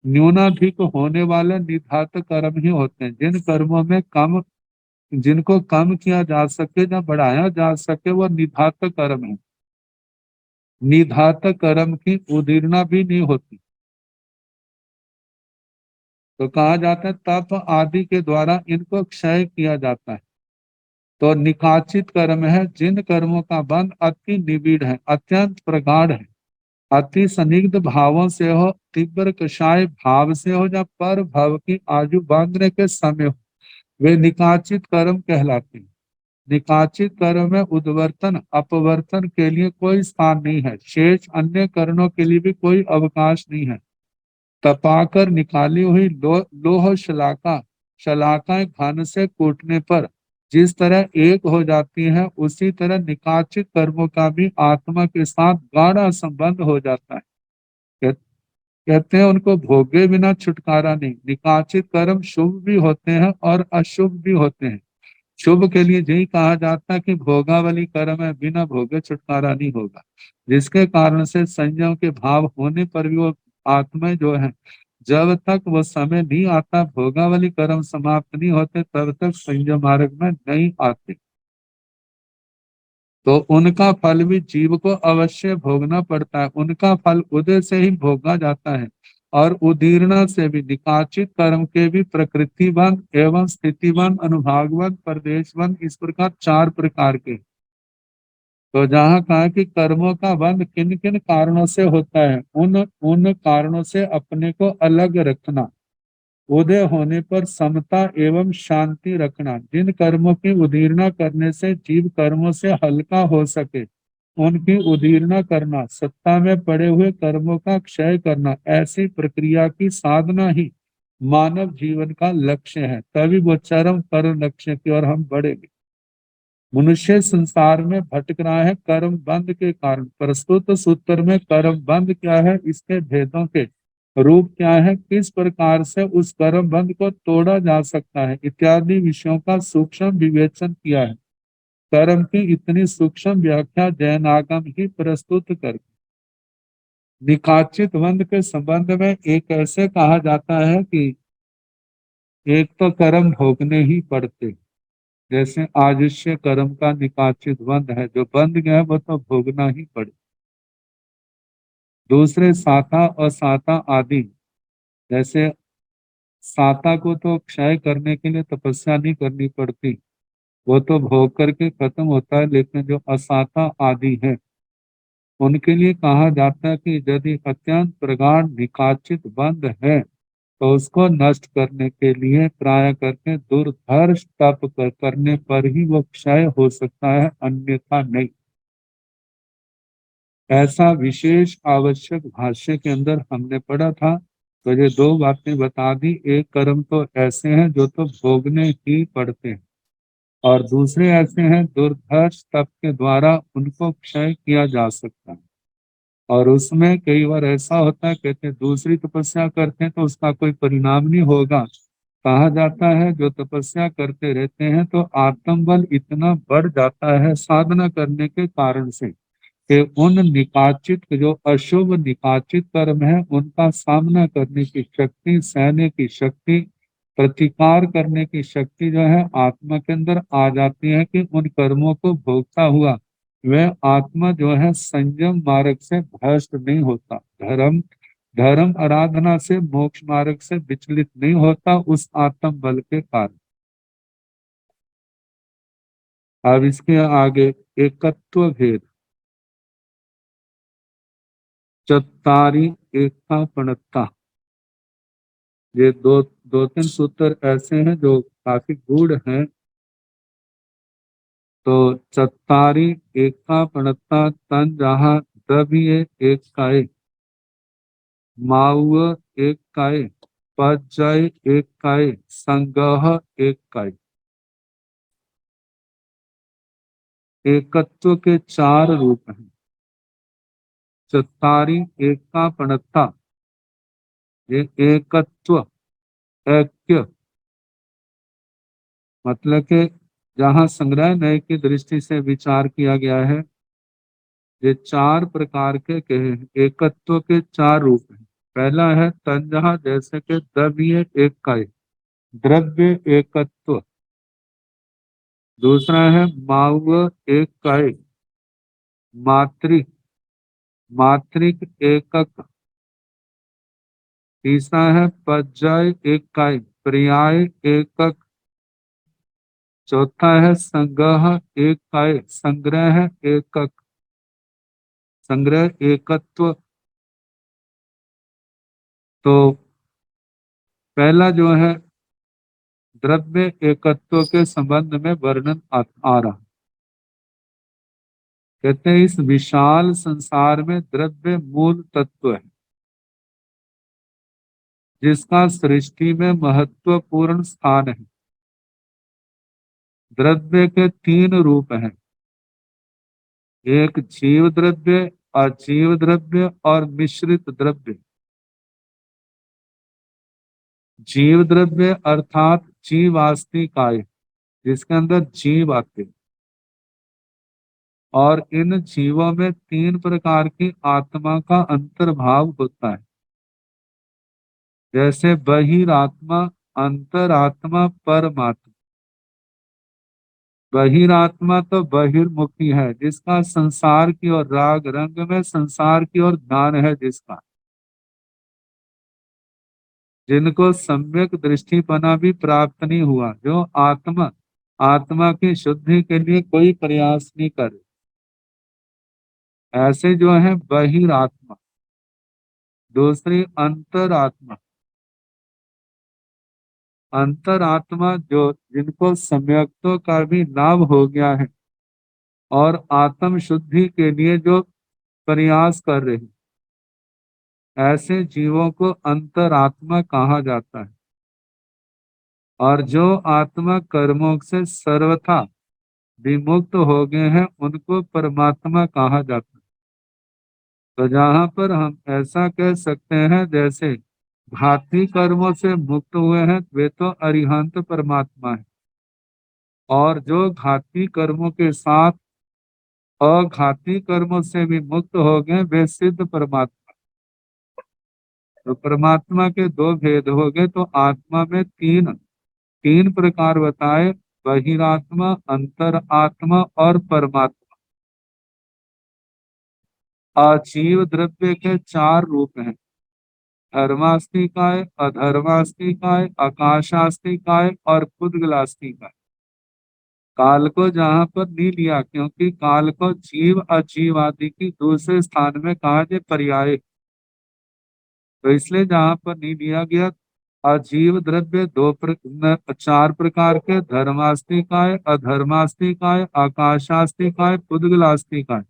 न्यूनाधिक होने वाले निधात कर्म ही होते हैं। जिन कर्मों में कम, जिनको कम किया जा सके या बढ़ाया जा सके, वह निधात कर्म है। निधात कर्म की उदीर्णा भी नहीं होती। तो कहा जाता है तप आदि के द्वारा इनको क्षय किया जाता है। तो निकाचित कर्म है जिन कर्मों का बंध अति निबिड़ है, अत्यंत प्रगाढ़ है, अति संदिग्ध भावों से हो, तीव्र कषाय भाव से हो, या पर भव की आयु बांधने के समय हो, वे निकाचित कर्म कहलाते हैं। निकाचित कर्म में उद्वर्तन अपवर्तन के लिए कोई स्थान नहीं है। शेष अन्य कर्णों के लिए भी कोई अवकाश नहीं है। तपाकर निकाली हुई लोह शलाका, शलाकाएं घन से कूटने पर जिस तरह एक हो जाती है, उसी तरह निकाचित कर्मों का भी आत्मा के साथ गाढ़ा संबंध हो जाता है। कहते हैं उनको भोगे बिना छुटकारा नहीं। निकाचित कर्म शुभ भी होते हैं और अशुभ भी होते हैं। शुभ के लिए यही कहा जाता है कि भोगावली कर्म है, बिना भोगे छुटकारा नहीं होगा। जिसके कारण से संयम के भाव होने पर भी वो आत्मा जो है, जब तक वो समय नहीं आता, भोगावली कर्म समाप्त नहीं होते, तब तक संयम मार्ग में नहीं आते। तो उनका फल भी जीव को अवश्य भोगना पड़ता है। उनका फल उदय से ही भोगा जाता है, और उदीर्णा से भी। निकाचित कर्म के भी प्रकृतिबंध एवं स्थितिबंध, अनुभागबंध, प्रदेशबंध, इस प्रकार चार प्रकार के। तो जहाँ कहा कि कर्मों का बंध किन किन कारणों से होता है, उन उन कारणों से अपने को अलग रखना। उदय होने पर समता एवं शांति रखना। जिन कर्मों की उदीर्णा करने से जीव कर्मों से हल्का हो सके, उनकी उदीर्णा करना। सत्ता में पड़े हुए कर्मों का क्षय करना। ऐसी प्रक्रिया की साधना ही मानव जीवन का लक्ष्य है। तभी वो चरम परम लक्ष्य की ओर हम बढ़ेंगे। मनुष्य संसार में भटक रहा है कर्म बंध के कारण। प्रस्तुत सूत्र में कर्म बंध क्या है, इसके भेदों के रूप क्या है, किस प्रकार से उस कर्म बंध को तोड़ा जा सकता है, इत्यादि विषयों का सूक्ष्म विवेचन किया है। कर्म की इतनी सूक्ष्म व्याख्या जैन आगम ही प्रस्तुत कर। निकाचित बंध के संबंध में एक ऐसे कहा जाता है कि एक तो कर्म भोगने ही पड़ते। जैसे आयुष्य कर्म का निकाचित बंध है, जो बंध गया है वो तो भोगना ही पड़े। दूसरे साता और साता आदि, जैसे साता को तो क्षय करने के लिए तपस्या नहीं करनी पड़ती, वो तो भोग करके खत्म होता है। लेकिन जो असाता आदि है, उनके लिए कहा जाता है कि यदि अत्यंत प्रगाढ़ निकाचित बंध है, तो उसको नष्ट करने के लिए प्राय करके दुर्धर्ष तप करने पर ही वो क्षय हो सकता है, अन्यथा नहीं। ऐसा विशेष आवश्यक भाष्य के अंदर हमने पढ़ा था। तो ये दो बातें बता दी। एक कर्म तो ऐसे हैं जो तो भोगने ही पड़ते हैं, और दूसरे ऐसे हैं दुर्धर्ष तप के द्वारा उनको क्षय किया जा सकता है। और उसमें कई बार ऐसा होता है, कहते हैं दूसरी तपस्या करते हैं तो उसका कोई परिणाम नहीं होगा, कहा जाता है जो तपस्या करते रहते हैं तो आत्मबल इतना बढ़ जाता है साधना करने के कारण से कि उन निकाचित जो अशुभ निकाचित कर्म है उनका सामना करने की शक्ति, सहने की शक्ति, प्रतिकार करने की शक्ति जो है आत्मा के अंदर आ जाती है कि उन कर्मों को भोगता हुआ वह आत्मा जो है संयम मार्ग से भ्रष्ट नहीं होता, धर्म धर्म आराधना से मोक्ष मार्ग से विचलित नहीं होता उस आत्म बल के कारण। अब इसके आगे एकत्व भेद, चत्तारी एकता पणत्ता, ये दो तीन सूत्र ऐसे हैं जो काफी गूढ़ हैं। तो चत्तारी एकता पणत्ता तन जहाँ द्रव्य एक काय, माउव एक काय, पजय एक काय, संगह एक काय। एकत्व के चार रूप हैं। चत्तारी एकता पणत्ता, ये एकत्व, ऐक्य, मतलब कि जहाँ संग्रह न्याय की दृष्टि से विचार किया गया है, ये चार प्रकार के कहे हैं। एकत्व के चार रूप हैं। पहला है तंजहा, जैसे कि द्रव्य एक काय, द्रव्य एकत्व। दूसरा है माव एक काय, मातृ मात्रिक एकक। तीसरा है पज्जय एक काय, पर्याय एकक। चौथा है संग्रह एक काय, संग्रह एकक, संग्रह एकत्व। तो पहला जो है द्रव्य एकत्व के संबंध में वर्णन आ रहा। कहते हैं इस विशाल संसार में द्रव्य मूल तत्व है जिसका सृष्टि में महत्वपूर्ण स्थान है। द्रव्य के तीन रूप हैं, एक जीव द्रव्य, अजीव द्रव्य और मिश्रित द्रव्य। जीव द्रव्य अर्थात जीवास्ति काय, जिसके अंदर जीव आते, और इन जीवों में तीन प्रकार की आत्मा का अंतर्भाव होता है, जैसे बहिरात्मा, अंतरात्मा, परमात्मा। बहिरात्मा तो बहिर्मुखी है, जिसका संसार की ओर राग रंग में संसार की ओर ध्यान है, जिनको सम्यक दृष्टिपना भी प्राप्त नहीं हुआ, जो आत्मा आत्मा की शुद्धि के लिए कोई प्रयास नहीं करे, ऐसे जो है बहिरात्मा। दूसरी अंतरात्मा, अंतरात्मा जो जिनको सम्यक्तों का भी लाभ हो गया है और आत्म शुद्धि के लिए जो प्रयास कर रहे हैं, ऐसे जीवों को अंतरात्मा कहा जाता है। और जो आत्मा कर्मों से सर्वथा विमुक्त हो गए हैं उनको परमात्मा कहा जाता है। तो जहाँ पर हम ऐसा कह सकते हैं जैसे घाती कर्मों से मुक्त हुए हैं वे तो अरिहंत परमात्मा है, और जो घाती कर्मों के साथ अघाती कर्मों से भी मुक्त हो गए वे सिद्ध परमात्मा। तो परमात्मा के दो भेद हो गए, तो आत्मा में तीन तीन प्रकार बताए, बहिरात्मा, अंतरात्मा और परमात्मा। अजीव द्रव्य के चार रूप हैं, धर्मास्तिकाय, अधर्मास्तिकाय, आकाशास्तिकाय और पुद्गलास्तिकाय। काल को जहाँ पर नहीं लिया, क्योंकि काल को जीव अजीव आदि की दूसरे स्थान में कहा जाए पर्याय, तो इसलिए जहाँ पर नहीं लिया गया। अजीव द्रव्य चार प्रकार के, धर्मास्तिकाय, अधर्मास्तिकाय, आकाशास्तिकाय, पुद्गलास्तिकाय।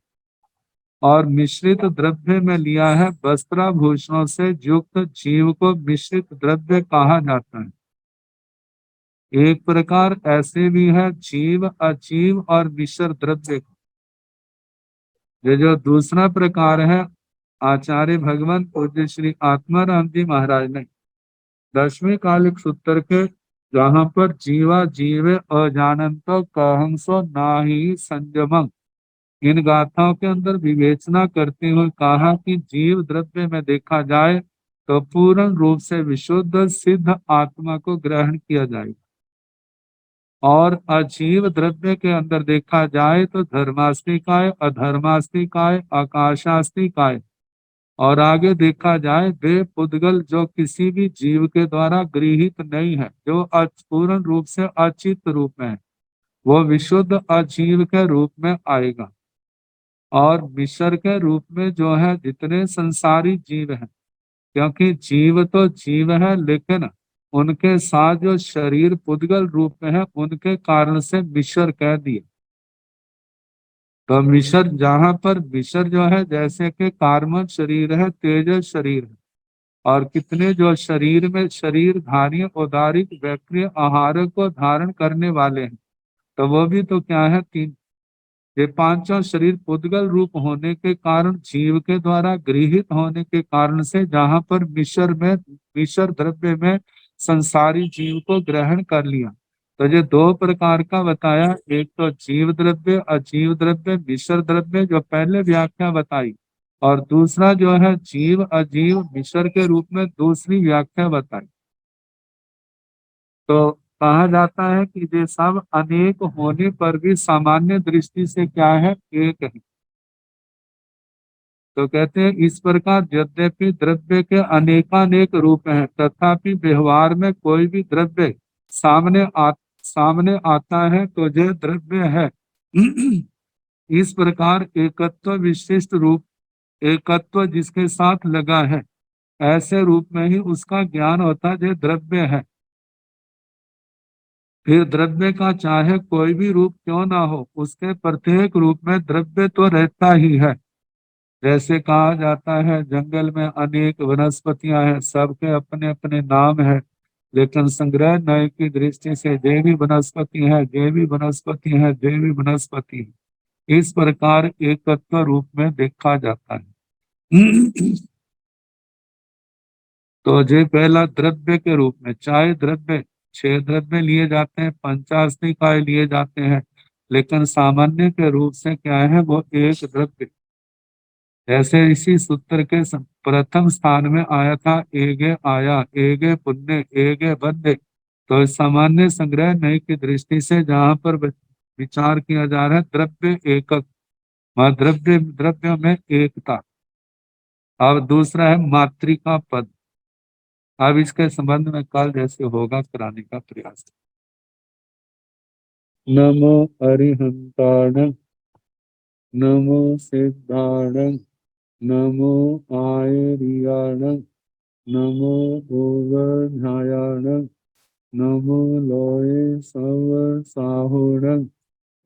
और मिश्रित द्रव्य में लिया है वस्त्राभूषणों से युक्त जीव को मिश्रित द्रव्य कहा जाता है। एक प्रकार ऐसे भी है जीव, अजीव और मिश्र द्रव्य। ये जो दूसरा प्रकार है, आचार्य भगवान पूज्य श्री आत्माराम जी महाराज ने 10वें कालिक सूत्र के जहाँ पर जीवा जीवे अजानंतो कहंसो नाही संयमं, इन गाथाओं के अंदर विवेचना करते हुए कहा कि जीव द्रव्य में देखा जाए तो पूर्ण रूप से विशुद्ध सिद्ध आत्मा को ग्रहण किया जाएगा, और अजीव द्रव्य के अंदर देखा जाए तो धर्मास्तिकाय, अधर्मास्तिकाय, आकाशास्तिकाय, और आगे देखा जाए वे पुद्गल जो किसी भी जीव के द्वारा गृहीत नहीं है, जो पूर्ण रूप से अचित रूप में है, वो विशुद्ध अजीव के रूप में आएगा। और मिश्र के रूप में जो है जितने संसारी जीव हैं, क्योंकि जीव तो जीव है, लेकिन उनके साथ जो शरीर पुद्गल रूप में है उनके कारण से मिश्र कह दिए। तो मिश्र, जहां पर मिश्र जो है जैसे कि कार्बन शरीर है, तेजस शरीर है, और कितने जो शरीर में शरीरधारी औदारिक वैक्रिय आहार को धारण करने वाले हैं, तो वो भी तो क्या है, तीन। ये पांचों शरीर पुद्गल रूप होने के कारण, जीव के द्वारा गृहीत होने के कारण से जहां पर मिश्र द्रव्य में संसारी जीव को ग्रहण कर लिया। तो ये दो प्रकार का बताया, एक तो जीव द्रव्य, अजीव द्रव्य, मिश्र द्रव्य जो पहले व्याख्या बताई, और दूसरा जो है जीव अजीव मिश्र के रूप में दूसरी व्याख्या बताई। तो कहा जाता है कि ये सब अनेक होने पर भी सामान्य दृष्टि से क्या है, एक है। तो कहते हैं इस प्रकार यद्यपि द्रव्य के अनेकानेक रूप हैं, तथापि व्यवहार में कोई भी द्रव्य सामने आता है तो यह द्रव्य है। इस प्रकार एकत्व विशिष्ट रूप, एकत्व जिसके साथ लगा है, ऐसे रूप में ही उसका ज्ञान होता है, यह द्रव्य है। फिर द्रव्य का चाहे कोई भी रूप क्यों ना हो, उसके प्रत्येक रूप में द्रव्य तो रहता ही है। जैसे कहा जाता है जंगल में अनेक वनस्पतियां हैं, सबके अपने अपने नाम है, लेकिन संग्रह न्याय की दृष्टि से देवी वनस्पति है, देवी वनस्पति है, देवी वनस्पति है। इस प्रकार एकत्व रूप में देखा जाता है। तो ये पहला द्रव्य के रूप में, चाहे द्रव्य 6 द्रव्य लिए जाते हैं, पंचास्तिकाय लिए जाते हैं, लेकिन सामान्य के रूप से क्या है, वो एक द्रव्य। ऐसे इसी सूत्र के प्रथम स्थान में आया था एगे आया, एगे पुण्य, एगे बंदे। तो सामान्य संग्रह नई की दृष्टि से जहाँ पर विचार किया जा रहा है द्रव्य एकक, वहाँ द्रव्य द्रव्य में एकता। अब दूसरा है मातृका पद। अब इसके संबंध में कल जैसे होगा कराने का प्रयास। नमो अरिहंताण, नमो सिद्धाण, नमो आयरियाण, नमो ओवध्यायाण, नमो लोये सव साहुण,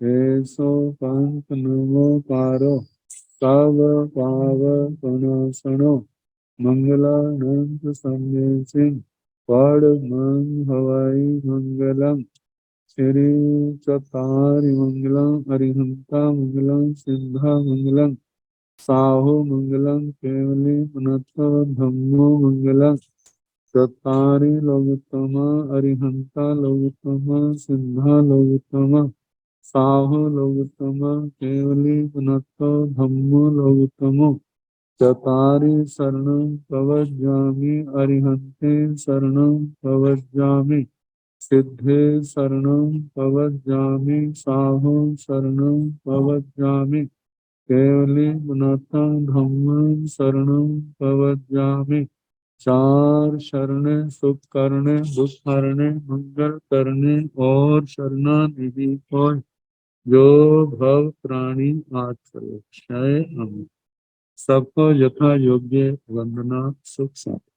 ऐसो पंथ नमो पारो, तव पाव पनासनो, मंगलानंद संदेशिं, पड़ मंग हवाई मंगलम, श्री चतारि मंगलम, अरिहंता मंगलम, सिद्धा मंगलम, साहो मंगलम, केवली पुनत्व धम्मो मंगलम, चत्तारि लोकोत्तमा, अरिहंता लोकोत्तमा, सिद्धा लोकोत्तमा, साहो लोकोत्तमा, केवली पुनत्व धम्मो लोकोत्तमो, चत्तारि शरणं प्रवज्जामि, अरिहन्ते शरणं प्रवज्जामि, सिद्धे शरणं प्रवज्जामि, साहो शरणं प्रवज्जामि, केवली पुनतं धम्मं शरणं प्रवज्जामि। चार शरणे सुख करने, दुख हरने, मंगल करने और शरणानिधि को जो भव प्राणी आश्रय क्षय हम सबको यथा योग्य वंदना सुख शांति।